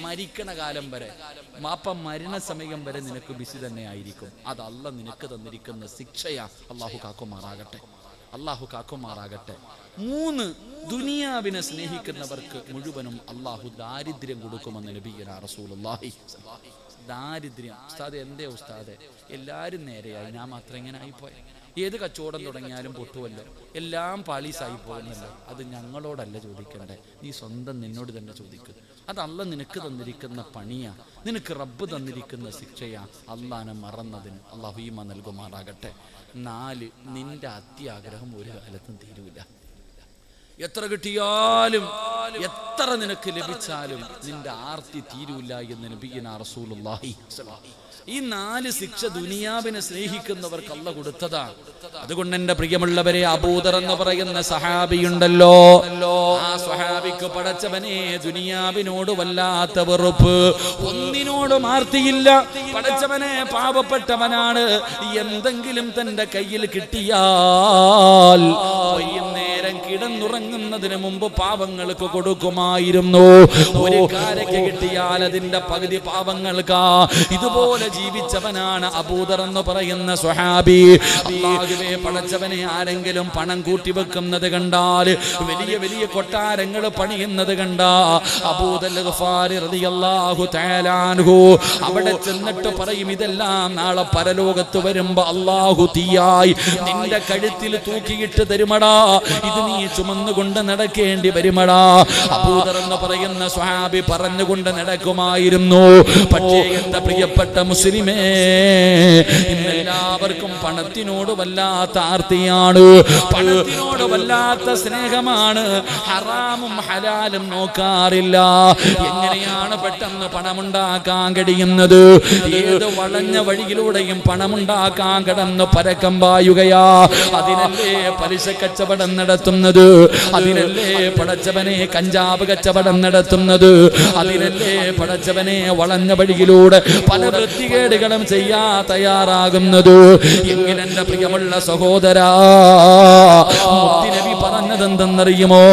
മരിക്കണ കാലം വരെ, മരണസമയം വരെ നിനക്ക് ബിസി തന്നെ ആയിരിക്കും. അത് അല്ലാഹ് നിനക്ക് തന്നിരിക്കുന്ന ശിക്ഷയാ. അള്ളാഹു കാക്കുമാറാകട്ടെ, അള്ളാഹു കാക്കുമാറാകട്ടെ. 3, ദുനിയാവിനെ സ്നേഹിക്കുന്നവർക്ക് മുഴുവനും അള്ളാഹു ദാരിദ്ര്യം കൊടുക്കുമെന്ന് നബിയനാ റസൂലുള്ളാഹി. ദാരിദ്ര്യം. ഉസ്താദ്, എന്തേ ഉസ്താദെ, എല്ലാവരും നേരെയായി, ഞാൻ മാത്രം ഇങ്ങനെ ആയിപ്പോയി. ഏത് കച്ചവടം തുടങ്ങിയാലും പൊട്ടുമല്ലോ, എല്ലാം പാളീസായി പോകുന്നല്ലോ. അത് ഞങ്ങളോടല്ല ചോദിക്കണ്ടേ, നീ സ്വന്തം നിന്നോട് തന്നെ ചോദിക്കുക. അത് അല്ലാഹ് നിനക്ക് തന്നിരിക്കുന്ന പണിയാ, നിനക്ക് റബ്ബ് തന്നിരിക്കുന്ന ശിക്ഷയാ. അള്ളാനെ മറന്നതിന് അള്ളാഹു ഈമാൻ നൽകുമാറാകട്ടെ. 4, നിന്റെ അത്യാഗ്രഹം ഒരു കാലത്തും തീരൂല. എത്ര കിട്ടിയാലും എത്ര നിനക്ക് ലഭിച്ചാലും നിന്റെ ആർത്തി തീരൂല എന്ന് നബിയനാ റസൂലുള്ളാഹി. ഈ 4 ശിക്ഷ ദുനിയാവിനെ സ്നേഹിക്കുന്നവർക്ക് അല്ലാഹ് കൊടുത്തതാ. അതുകൊണ്ട് എന്റെ പ്രിയമുള്ളവരെ, അബൂദർ എന്ന് പറയുന്ന സഹാബിയുണ്ടല്ലോ, ആ സഹാബിക്ക് പടച്ചവനെ ദുനിയാവിനോട് വല്ലാത്ത വെറുപ്പ്, ഒന്നിനോടും ആർത്തിയില്ല. പടച്ചവനെ പാവപ്പെട്ടവനാണ്. എന്തെങ്കിലും തന്റെ കയ്യിൽ കിട്ടിയാൽ വൈകുന്നേരം കിടന്നുറങ്ങുന്നതിന് മുമ്പ് പാവങ്ങൾക്ക് കൊടുക്കുമായിരുന്നു. ഒരു കാരയ്ക്ക് കിട്ടിയാൽ അതിന്റെ പകുതി പാവങ്ങൾക്കാ. ഇതുപോലെ ജീവിച്ചവനാണ് അബൂദർ എന്ന് പറയുന്ന സ്വഹാബി. അല്ലാഹുവേ, പടച്ചവനെ, ആരെങ്കിലും പണം കൂട്ടിവെക്കുന്നത് കണ്ടാൽ, വലിയ വലിയ കൊട്ടാരങ്ങൾ പണിയുന്നത് കണ്ടാ അബൂദർ ഗഫാരി റളിയല്ലാഹു തആല അൻഹു അവിടെ ചെന്നിട്ട് പറയും, ഇതെല്ലാം നാളെ പരലോകത്ത് വരുമ്പോ അല്ലാഹു തീയായി നിന്റെ കഴുത്തിൽ തൂക്കിയിട്ട് തരുമടാ, ഇത് നീ ചുമന്നുകൊണ്ട് നടക്കേണ്ടി വരുമടാ. അബൂദർ എന്ന് പറയുന്ന സ്വഹാബി പറഞ്ഞുകൊണ്ട് നടക്കുമായിരുന്നു. പക്ഷേ എന്റെ പ്രിയപ്പെട്ട മുസ്ലിമേ, ഇന്നെല്ലാവർക്കും പണത്തിനോട് വല്ലാത്ത ആർത്തിയാണ്, പണത്തിനോട് വല്ലാത്ത സ്നേഹമാണ്. ഹറാമും ഹലാലും നോക്കാറില്ല. എങ്ങനെയാണ് പെട്ടെന്ന് പണമുണ്ടാക്കാൻ കഴിയുന്നത്? ഏത് വളഞ്ഞ വഴിയിലൂടെയും പണമുണ്ടാക്കാൻ കിടന്ന് പരക്കം പായുകയാ. അതിനല്ലേ പലിശ കച്ചവടം നടത്തുന്നത്, അതിനല്ലേ പടച്ചവനെ കഞ്ചാവ് കച്ചവടം നടത്തുന്നത്, അതിനല്ലേ പടച്ചവനെ വളഞ്ഞ വഴിയിലൂടെ പല വൃത്തികേടുകളും ചെയ്യാ തയ്യാറാകുന്നത്. എങ്കിൽ എന്റെ പ്രിയമുള്ള സഹോദരാ, മുത്തുനബി പറഞ്ഞതെന്തെന്നറിയുമോ?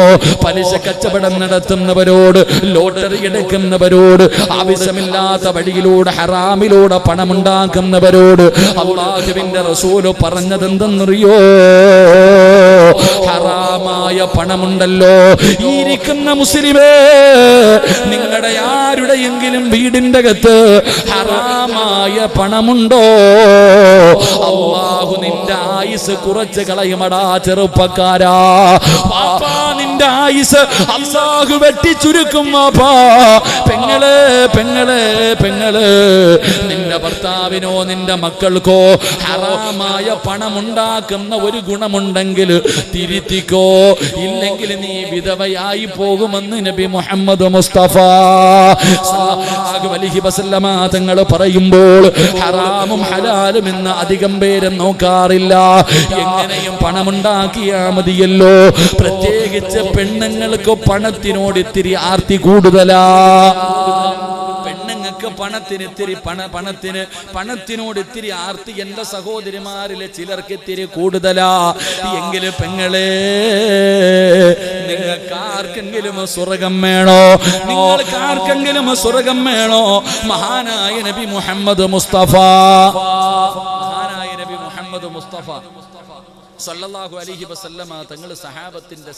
പലിശ കച്ചവടം നടത്തുന്നവരോട്, ലോട്ടറി എടുക്കുന്നവരോട്, ആവശ്യമില്ലാത്ത വഴിയിലൂടെ ഹറാമിലൂടെ പണമുണ്ടാക്കുന്നവരോട് അല്ലാഹുവിന്റെ റസൂല് പറഞ്ഞതെന്തെന്നറിയോ? ഹറാമായ പണമുണ്ടല്ലോ, ഇരിക്കുന്ന മുസ്ലിമേ, നിങ്ങളുടെ ആരുടെയെങ്കിലും വീടിന്റെ അകത്ത് ഹറാമായ പണമുണ്ടോ? അല്ലാഹു നിന്റെ ആയുസ് കുറച്ച് കളയുമടാ ചെറുപ്പക്കാരാ. പാപ്പാ, നിന്റെ ആയുസ് അല്ലാഹു വെട്ടി ചുരുക്കും. പാപ്പാ, പെങ്ങളെ പെങ്ങളെ പെങ്ങളെ, നിന്റെ ഭർത്താവിനോ നിന്റെ മക്കൾക്കോ ഹറാമായ പണമുണ്ടാക്കുന്ന ഒരു ഗുണമുണ്ടെങ്കിൽ തിരുത്തിക്കോ, ഇല്ലെങ്കിൽ നീ വിധവയായി പോകുമെന്ന് നബി മുഹമ്മദ് മുസ്തഫ സല്ലല്ലാഹു അലൈഹി വസല്ലമ തങ്ങൾ പറയുമ്പോൾ ഹറാമും ഹലാലും എന്ന് അധികം പേരും നോക്കാറില്ല. എങ്ങനെയും പണമുണ്ടാക്കിയാ മതിയല്ലോ. പ്രത്യേകിച്ച് പെണ്ണുങ്ങൾക്ക് പണത്തിനോട് ഇത്തിരി ആർത്തി കൂടുതലാ. പണത്തിനോട് ഇത്തിരി ആർത്തി എന്റെ സഹോദരിമാരിലെ ചിലർക്ക് ഇത്തിരി കൂടുതലാ. എങ്കിലും പെങ്ങളെ, നിങ്ങൾക്ക് ആർക്കെങ്കിലും സ്വർഗം വേണോ? നിങ്ങൾക്ക് ആർക്കെങ്കിലും സ്വർഗം വേണോ? മഹാനായ നബി മുഹമ്മദ് മുസ്തഫ, മഹാനായ നബി മുഹമ്മദ് മുസ്തഫ സല്ലല്ലാഹു അലൈഹി വസല്ലമ തങ്ങൾ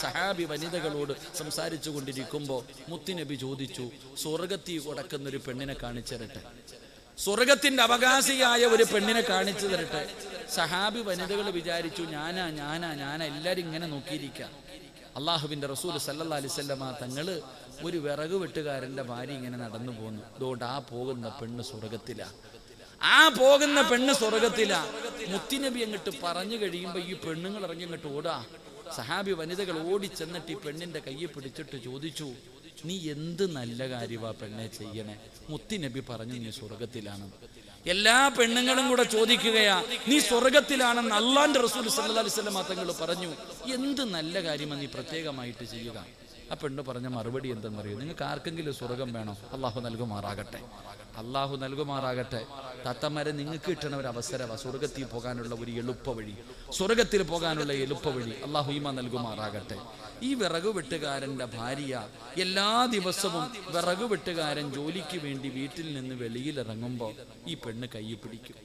സഹാബി വനിതകളോട് സംസാരിച്ചു കൊണ്ടിരിക്കുമ്പോൾ മുത്തുനബി ചോദിച്ചു, സ്വർഗത്തിൽ കിടക്കുന്ന ഒരു പെണ്ണിനെ കാണിച്ചു തരട്ടെ, സ്വർഗത്തിന്റെ അവകാശിയായ ഒരു പെണ്ണിനെ കാണിച്ചു തരട്ടെ. സഹാബി വനിതകൾ വിചാരിച്ചു, ഞാനാ എല്ലാരും ഇങ്ങനെ നോക്കിയിരിക്കാം. അള്ളാഹുവിന്റെ റസൂൽ സല്ലല്ലാഹു അലൈഹി വസല്ലമ തങ്ങള് ഒരു വിറക് വെട്ടുകാരന്റെ ഭാര്യ ഇങ്ങനെ നടന്നു പോന്നു. അതുകൊണ്ട് ആ പോകുന്ന പെണ്ണ് സ്വർഗത്തിലാ, ആ പോകുന്ന പെണ്ണ് സ്വർഗത്തിലാ. മുത്തുനബി അങ്ങോട്ട് പറഞ്ഞു കഴിയുമ്പോ ഈ പെണ്ണുങ്ങൾ ഇറങ്ങി അങ്ങോട്ട് ഓടാ. സഹാബി വനിതകൾ ഓടി ചെന്നിട്ട് ഈ പെണ്ണിന്റെ കയ്യെ പിടിച്ചിട്ട് ചോദിച്ചു, നീ എന്ത് നല്ല കാര്യമാ പെണ്ണെ ചെയ്യണേ? മുത്തുനബി പറഞ്ഞു, നീ സ്വർഗത്തിലാണ്. എല്ലാ പെണ്ണുങ്ങളും കൂടെ ചോദിക്കുകയാ, നീ സ്വർഗത്തിലാണെന്ന് അള്ളാന്റെ റസൂൽ സല്ലല്ലാഹു അലൈഹി വസല്ലം തങ്ങൾ പറഞ്ഞു. എന്ത് നല്ല കാര്യമാണ് നീ പ്രത്യേകമായിട്ട് ചെയ്യുക? ആ പെണ്ണ് പറഞ്ഞ മറുപടി എന്തെന്നറിയോ? നിങ്ങൾക്ക് ആർക്കെങ്കിലും സ്വർഗം വേണോ? അള്ളാഹു നൽകുമാറാകട്ടെ, അള്ളാഹു നൽകുമാറാകട്ടെ. താത്തമാരെ, നിങ്ങൾക്ക് കിട്ടണ ഒരു അവസരമാണ് സ്വർഗത്തിൽ പോകാനുള്ള ഒരു എളുപ്പ വഴി, സ്വർഗത്തിൽ പോകാനുള്ള എളുപ്പ വഴി. അള്ളാഹു ഈമാ നൽകുമാറാകട്ടെ. ഈ വിറക് വെട്ടുകാരന്റെ ഭാര്യ എല്ലാ ദിവസവും വിറക് വെട്ടുകാരൻ ജോലിക്ക് വേണ്ടി വീട്ടിൽ നിന്ന് വെളിയിലിറങ്ങുമ്പോൾ ഈ പെണ്ണ് കൈ പിടിക്കും.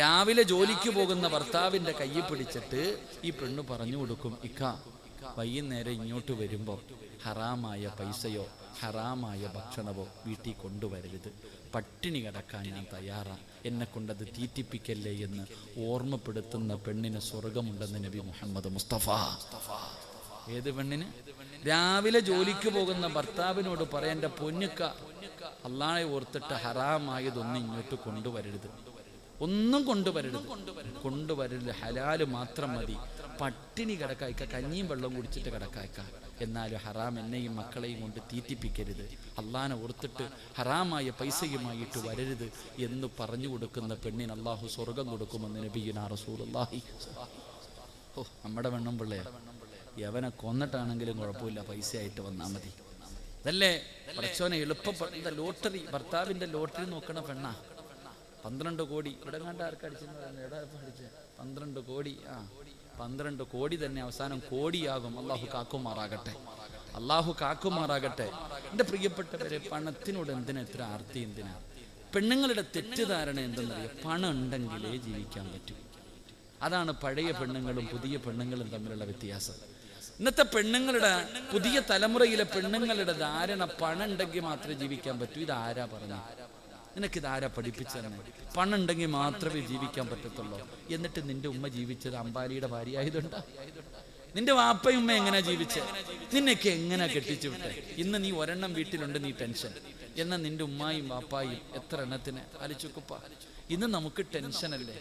രാവിലെ ജോലിക്ക് പോകുന്ന ഭർത്താവിന്റെ കൈ പിടിച്ചിട്ട് ഈ പെണ്ണ് പറഞ്ഞു കൊടുക്കും, ഇക്ക, വൈകുന്നേരം ഇങ്ങോട്ട് വരുമ്പോൾ ഹറാമായ പൈസയോ ഹറാമായ ഭക്ഷണമോ വീട്ടിൽ കൊണ്ടുവരരുത്, പട്ടിണി കിടക്കാൻ ഞാൻ തയ്യാറാ, എന്നെ കൊണ്ടത് തീറ്റിപ്പിക്കല്ലേ എന്ന് ഓർമ്മപ്പെടുത്തുന്ന പെണ്ണിന് സ്വർഗമുണ്ടെന്ന് നബി മുഹമ്മദ് മുസ്തഫ. ഏത് പെണ്ണിന്? രാവിലെ ജോലിക്ക് പോകുന്ന ഭർത്താവിനോട് പറയാൻ, എൻ്റെ പൊന്നുക്ക, അള്ളാഹെ ഓർത്തിട്ട് ഹറാമായതൊന്നും ഇങ്ങോട്ട് കൊണ്ടുവരരുത്, ഒന്നും കൊണ്ടുവരരുത്, ഹലാല് മാത്രം മതി, പട്ടിണി കിടക്കായ്ക്ക, കഞ്ഞിയും വെള്ളം കുടിച്ചിട്ട് കിടക്കായ്ക്ക, എന്നാലും ഹറാം എന്നെയും മക്കളെയും കൊണ്ട് തീറ്റിപ്പിക്കരുത്, അള്ളാനെ ഓർത്തിട്ട് ഹറാമായ പൈസയുമായിട്ട് വരരുത് എന്ന് പറഞ്ഞു കൊടുക്കുന്ന പെണ്ണിന് അള്ളാഹു സ്വർഗം കൊടുക്കുമെന്ന് നബിയുനാ റസൂലുള്ളാഹി. ഓ, നമ്മുടെ വെണ്ണം പിള്ളയാ, യവനെ കൊന്നിട്ടാണെങ്കിലും കുഴപ്പമില്ല, പൈസയായിട്ട് വന്നാൽ മതി. അതല്ലേ പടച്ചോനെ എളുപ്പപ്പെട്ട ലോട്ടറി, ഭർത്താവിന്റെ ലോട്ടറി നോക്കണ പെണ്ണാ. 12 കോടി ഇവിടെ കണ്ട ആർക്കടിച്ചെന്ന് പറയുന്നത്, എടാ അടിച്ച 12 കോടി. 12 കോടി തന്നെ അവസാനം കോടിയാകും. അള്ളാഹു കാക്കുമാറാകട്ടെ, അള്ളാഹു കാക്കുമാറാകട്ടെ. എൻ്റെ പ്രിയപ്പെട്ടവരെ, പണത്തിനോട് എന്തിനാ ഇത്ര ആർത്തി? എന്തിനാ? പെണ്ണുങ്ങളുടെ തെറ്റിദ്ധാരണ എന്തെന്നറിയാം, പണം ഉണ്ടെങ്കിലേ ജീവിക്കാൻ പറ്റൂ. അതാണ് പഴയ പെണ്ണുങ്ങളും പുതിയ പെണ്ണുങ്ങളും തമ്മിലുള്ള വ്യത്യാസം. ഇന്നത്തെ പെണ്ണുങ്ങളുടെ, പുതിയ തലമുറയിലെ പെണ്ണുങ്ങളുടെ ധാരണ പണം ഉണ്ടെങ്കിൽ മാത്രമേ ജീവിക്കാൻ പറ്റൂ. ഇതാരാ പറഞ്ഞ? നിനക്കിതാരാ പഠിപ്പിച്ചെന്നെ? പണം ഉണ്ടെങ്കിൽ മാത്രമേ ജീവിക്കാൻ പറ്റത്തുള്ളൂ. എന്നിട്ട് നിന്റെ ഉമ്മ ജീവിച്ചത് അംബാനിയുടെ ഭാര്യ ആയതുകൊണ്ടാ? നിന്റെ വാപ്പയും ഉമ്മ എങ്ങനെ ജീവിച്ചേ? നിന്നൊക്കെ എങ്ങനെ കെട്ടിച്ചു വിട്ടെ? ഇന്ന് നീ ഒരെണ്ണം വീട്ടിലുണ്ട്, നീ ടെൻഷൻ. എന്നാൽ നിന്റെ ഉമ്മായും വാപ്പായും എത്ര എണ്ണത്തിന് ആലോചിക്കുപ്പ? ഇന്ന് നമുക്ക് ടെൻഷനല്ലേ?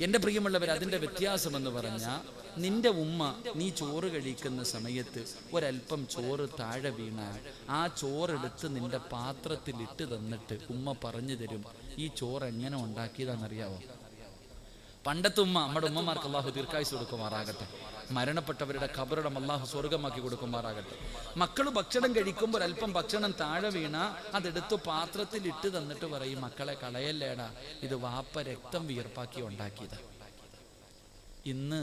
എൻ്റെ പ്രിയമുള്ളവർ, അതിൻ്റെ വ്യത്യാസമെന്ന് പറഞ്ഞാൽ, നിന്റെ ഉമ്മ നീ ചോറ് കഴിക്കുന്ന സമയത്ത് ഒരല്പം ചോറ് താഴെ വീണാൽ ആ ചോറെടുത്ത് നിന്റെ പാത്രത്തിൽ ഇട്ട് തന്നിട്ട് ഉമ്മ പറഞ്ഞു തരും, ഈ ചോറ് എങ്ങനെ ഉണ്ടാക്കിയതാണെന്നറിയാവോ? പണ്ടത്തെ ഉമ്മ, നമ്മുടെ ഉമ്മമാർക്ക് അള്ളാഹു ദീർഘായുസ് കൊടുക്കുമാറാകട്ടെ, മരണപ്പെട്ടവരുടെ ഖബറിടം അള്ളാഹു സ്വർഗമാക്കി കൊടുക്കുമാറാകട്ടെ. മക്കൾ ഭക്ഷണം കഴിക്കുമ്പോൾ അല്പം ഭക്ഷണം താഴെ വീണ അതെടുത്ത് പാത്രത്തിൽ ഇട്ട് തന്നിട്ട് പറയും, മക്കളെ കളയല്ലേടാ, ഇത് വാപ്പ രക്തം വിയർപ്പാക്കി ഉണ്ടാക്കിയതാ. ഇന്ന്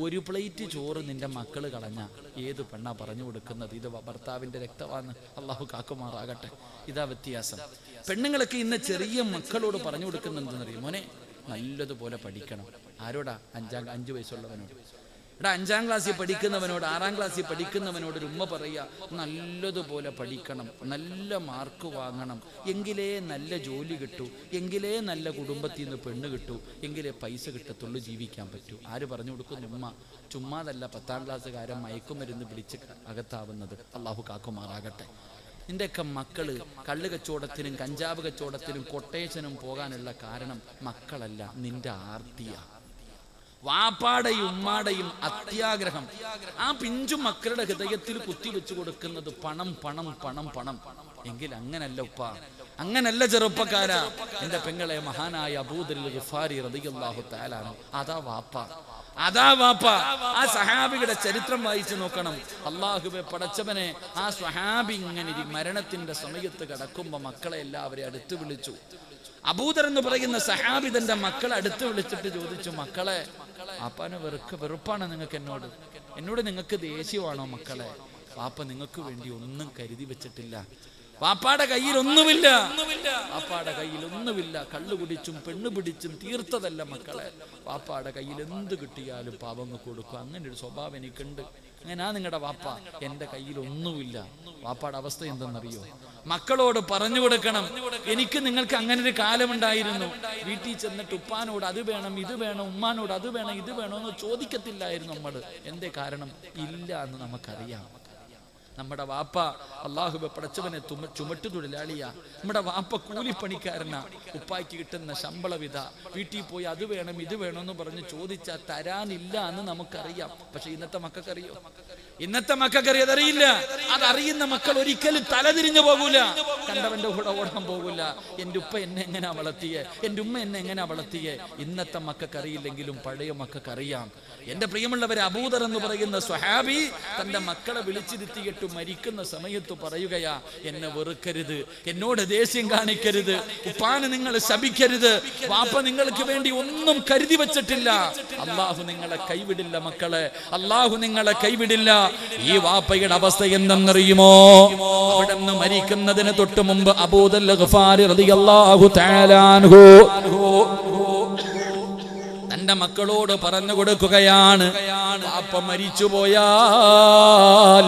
ഒരു പ്ലേറ്റ് ചോറ് നിന്റെ മക്കള് കളഞ്ഞ ഏത് പെണ്ണാ പറഞ്ഞു കൊടുക്കുന്നത്, ഇത് ഭർത്താവിന്റെ രക്തമാണ്? അള്ളാഹു കാക്കുമാറാകട്ടെ. ഇതാ വ്യത്യാസം. പെണ്ണുങ്ങളൊക്കെ ഇന്ന് ചെറിയ മക്കളോട് പറഞ്ഞു കൊടുക്കുന്നെന്തെന്നറിയും, മോനെ നല്ലതുപോലെ പഠിക്കണം. ആരോടാ? 5 വയസ്സുള്ളവനോട്. എടാ, 5ാം ക്ലാസ്സിൽ പഠിക്കുന്നവനോട്, 6ാം ക്ലാസ്സിൽ പഠിക്കുന്നവനോട് ഒരു ഉമ്മ പറയുക, നല്ലതുപോലെ പഠിക്കണം, നല്ല മാർക്ക് വാങ്ങണം, എങ്കിലേ നല്ല ജോലി കിട്ടൂ, എങ്കിലേ നല്ല കുടുംബത്തിൽ നിന്ന് പെണ്ണ് കിട്ടൂ, എങ്കിലേ പൈസ കിട്ടത്തുള്ളൂ, ജീവിക്കാൻ പറ്റൂ. ആര് പറഞ്ഞു കൊടുക്കുന്നു? ഉമ്മ. ചുമ്മാതല്ല 10ാം ക്ലാസ്സുകാരൻ മയക്കുമരുന്ന് പിടിച്ച് അകത്താവുന്നത്. അള്ളാഹു കാക്കുമാറാകട്ടെ. നിന്റെയൊക്കെ മക്കള് കള്ള് കച്ചവടത്തിനും കഞ്ചാവ് കച്ചവടത്തിനും കൊട്ടേഷനും പോകാനുള്ള കാരണം മക്കളല്ല, നിന്റെ ആർത്തിയാ. വാപ്പാടെയും ഉമ്മാടെയും അത്യാഗ്രഹം ആ പിഞ്ചു മക്കളുടെ ഹൃദയത്തിൽ കുത്തിവെച്ചു കൊടുക്കുന്നത് പണം പണം പണം പണം. എങ്കിൽ അങ്ങനല്ല ഉപ്പ, അങ്ങനല്ല ചെറുപ്പക്കാരാ. എന്റെ പെങ്ങളെ, മഹാനായ അബൂദർ ഗിഫാരി റളിയല്ലാഹു തആല അൻഹു, അതാ വാപ്പ, അതാ വാപ്പ. ആ സഹാബിയുടെ ചരിത്രം വായിച്ചു നോക്കണം. അല്ലാഹുവേ പടച്ചവനെ, ആ സ്വഹാബി ഇങ്ങനെ മരണത്തിന്റെ സമയത്ത് കിടക്കുമ്പോ മക്കളെ എല്ലാവരെയും അടുത്ത് വിളിച്ചു. അബൂദർ എന്ന് പറയുന്ന സഹാബി തന്റെ മക്കളെ അടുത്ത് വിളിച്ചിട്ട് ചോദിച്ചു, മക്കളെ, വാപ്പാന് വെറുപ്പാണ് നിങ്ങൾക്ക് എന്നോട് നിങ്ങൾക്ക് ദേഷ്യമാണോ മക്കളെ? വാപ്പ നിങ്ങൾക്ക് വേണ്ടി ഒന്നും കരുതി വെച്ചിട്ടില്ല. വാപ്പാടെ കയ്യിൽ ഒന്നുമില്ല, വാപ്പാടെ കയ്യിൽ ഒന്നുമില്ല. കള്ളു കുടിച്ചും പെണ്ണു പിടിച്ചും തീർത്തതല്ല മക്കളെ. വാപ്പാടെ കയ്യിൽ എന്ത് കിട്ടിയാലും പാവങ്ങൾ കൊടുക്കും. അങ്ങനെ ഒരു സ്വഭാവം എനിക്കുണ്ട്. അങ്ങനാ നിങ്ങളുടെ വാപ്പ. എൻ്റെ കയ്യിൽ ഒന്നുമില്ല. വാപ്പാടെ അവസ്ഥ എന്തെന്നറിയോ? മക്കളോട് പറഞ്ഞു കൊടുക്കണം, എനിക്ക് നിങ്ങൾക്ക് അങ്ങനെ ഒരു കാലമുണ്ടായിരുന്നു. വീട്ടിൽ ചെന്നിട്ട് ഉപ്പാനോട് അത് വേണം ഇത് വേണം, ഉമ്മാനോട് അത് വേണം ഇത് വേണം എന്ന് ചോദിക്കത്തില്ലായിരുന്നു നമ്മൾ. എന്തേ കാരണം? ഇല്ല എന്ന് നമുക്കറിയാം. നമ്മുടെ വാപ്പ അല്ലാഹുവേ പടച്ചവനെ ചുമട്ടു തൊഴിലാളിയാ. നമ്മുടെ വാപ്പ കൂലിപ്പണിക്കാരനാ. ഉപ്പായ്ക്ക് കിട്ടുന്ന ശമ്പളം ഇതാ. വീട്ടിൽ പോയി അത് വേണം ഇത് വേണമെന്ന് പറഞ്ഞ് ചോദിച്ചാൽ തരാനില്ല എന്ന് നമുക്കറിയാം. പക്ഷെ ഇന്നത്തെ മക്കൾക്കറിയോ? ഇന്നത്തെ മക്കൾക്കറിയാം, അതറിയില്ല. അതറിയുന്ന മക്കൾ ഒരിക്കലും തലതിരിഞ്ഞു പോകൂല, കണ്ടവന്റെ കൂടെ ഓടാൻ പോകൂല. എൻ്റെ ഉപ്പ എന്നെ എങ്ങനെയാ വളർത്തിയേ, എൻ്റെ ഉമ്മ എന്നെ എങ്ങനെയാ വളർത്തിയേ. ഇന്നത്തെ മക്കൾക്കറിയില്ലെങ്കിലും പഴയ മക്കൾക്കറിയാം. എൻ്റെ പ്രിയമുള്ളവരെ, അബൂദർ എന്ന് പറയുന്ന സ്വഹാബി തന്റെ മക്കളെ വിളിച്ചിരുത്തിയിട്ട് മരിക്കുന്ന സമയത്ത് പറയുകയാ, എന്നെ വെറുക്കരുത്, എന്നോട് ദേഷ്യം കാണിക്കരുത്, ഉപ്പാന് നിങ്ങൾ ശപിക്കരുത്, വാപ്പ നിങ്ങൾക്ക് വേണ്ടി ഒന്നും കരുതി വെച്ചിട്ടില്ല. അള്ളാഹു നിങ്ങളെ കൈവിടില്ല മക്കളെ, അള്ളാഹു നിങ്ങളെ കൈവിടില്ല. ഈ വാപ്പയുടെ അവസ്ഥ എന്തെന്നറിയുമോ? അവിടെ നിന്ന് മരിക്കുന്നതിന് തൊട്ട് മുമ്പ് അബൂദർ ഗിഫാരി റളിയല്ലാഹു തആല അൻഹു തന്റെ മക്കളോട് പറഞ്ഞു കൊടുക്കുകയാണ്, വാപ്പ മരിച്ചു പോയാൽ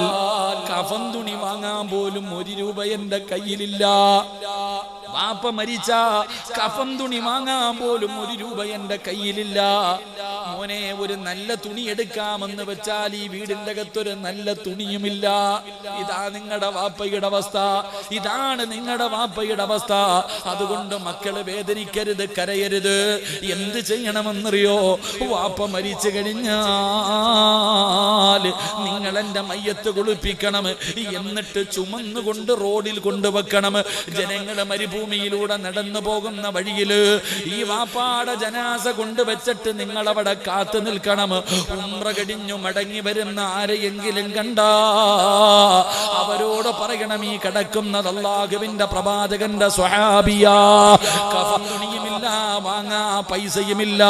കഫൻ തുണി വാങ്ങാൻ പോലും 1 രൂപ എന്റെ കയ്യിലില്ല. വാപ്പ മരിച്ച കഫൻ തുണി വാങ്ങാൻ പോലും 1 രൂപ എന്റെ കയ്യിലില്ല. മോനെ, ഒരു നല്ല തുണി എടുക്കാമെന്ന് വെച്ചാൽ ഈ വീടിന്റെ അകത്തൊരു നല്ല തുണിയുമില്ല. ഇതാ നിങ്ങളുടെ വാപ്പയുടെ അവസ്ഥ, ഇതാണ് നിങ്ങളുടെ വാപ്പയുടെ അവസ്ഥ. അതുകൊണ്ട് മക്കള് വേദനിക്കരുത്, കരയരുത്. എന്ത് ചെയ്യണമെന്നറിയോ? വാപ്പ മരിച്ചു കഴിഞ്ഞാൽ നിങ്ങൾ നിങ്ങൾ എൻ്റെ മയ്യത്ത് കുളിപ്പിക്കണം, എന്നിട്ട് ചുമന്നുകൊണ്ട് റോഡിൽ കൊണ്ടുവെക്കണം. ജനങ്ങൾ മരുഭൂമിയിലൂടെ നടന്നു പോകുന്ന വഴിയില് ഈ വാപ്പാടെ ജനാസ കൊണ്ടുവച്ചിട്ട് നിങ്ങൾ അവിടെ കാത്തു നിൽക്കണം. ഉംറ കഴിഞ്ഞു മടങ്ങി വരുന്ന ആരെയെങ്കിലും കണ്ടാ അവരോട് പറയണം, ഈ കിടക്കുന്നത് അല്ലാഹുവിന്റെ പ്രവാചകന്റെ സ്വഹാബിയാ, കഫൻ തുണിയുമില്ല, വാങ്ങാ പൈസയുമില്ല,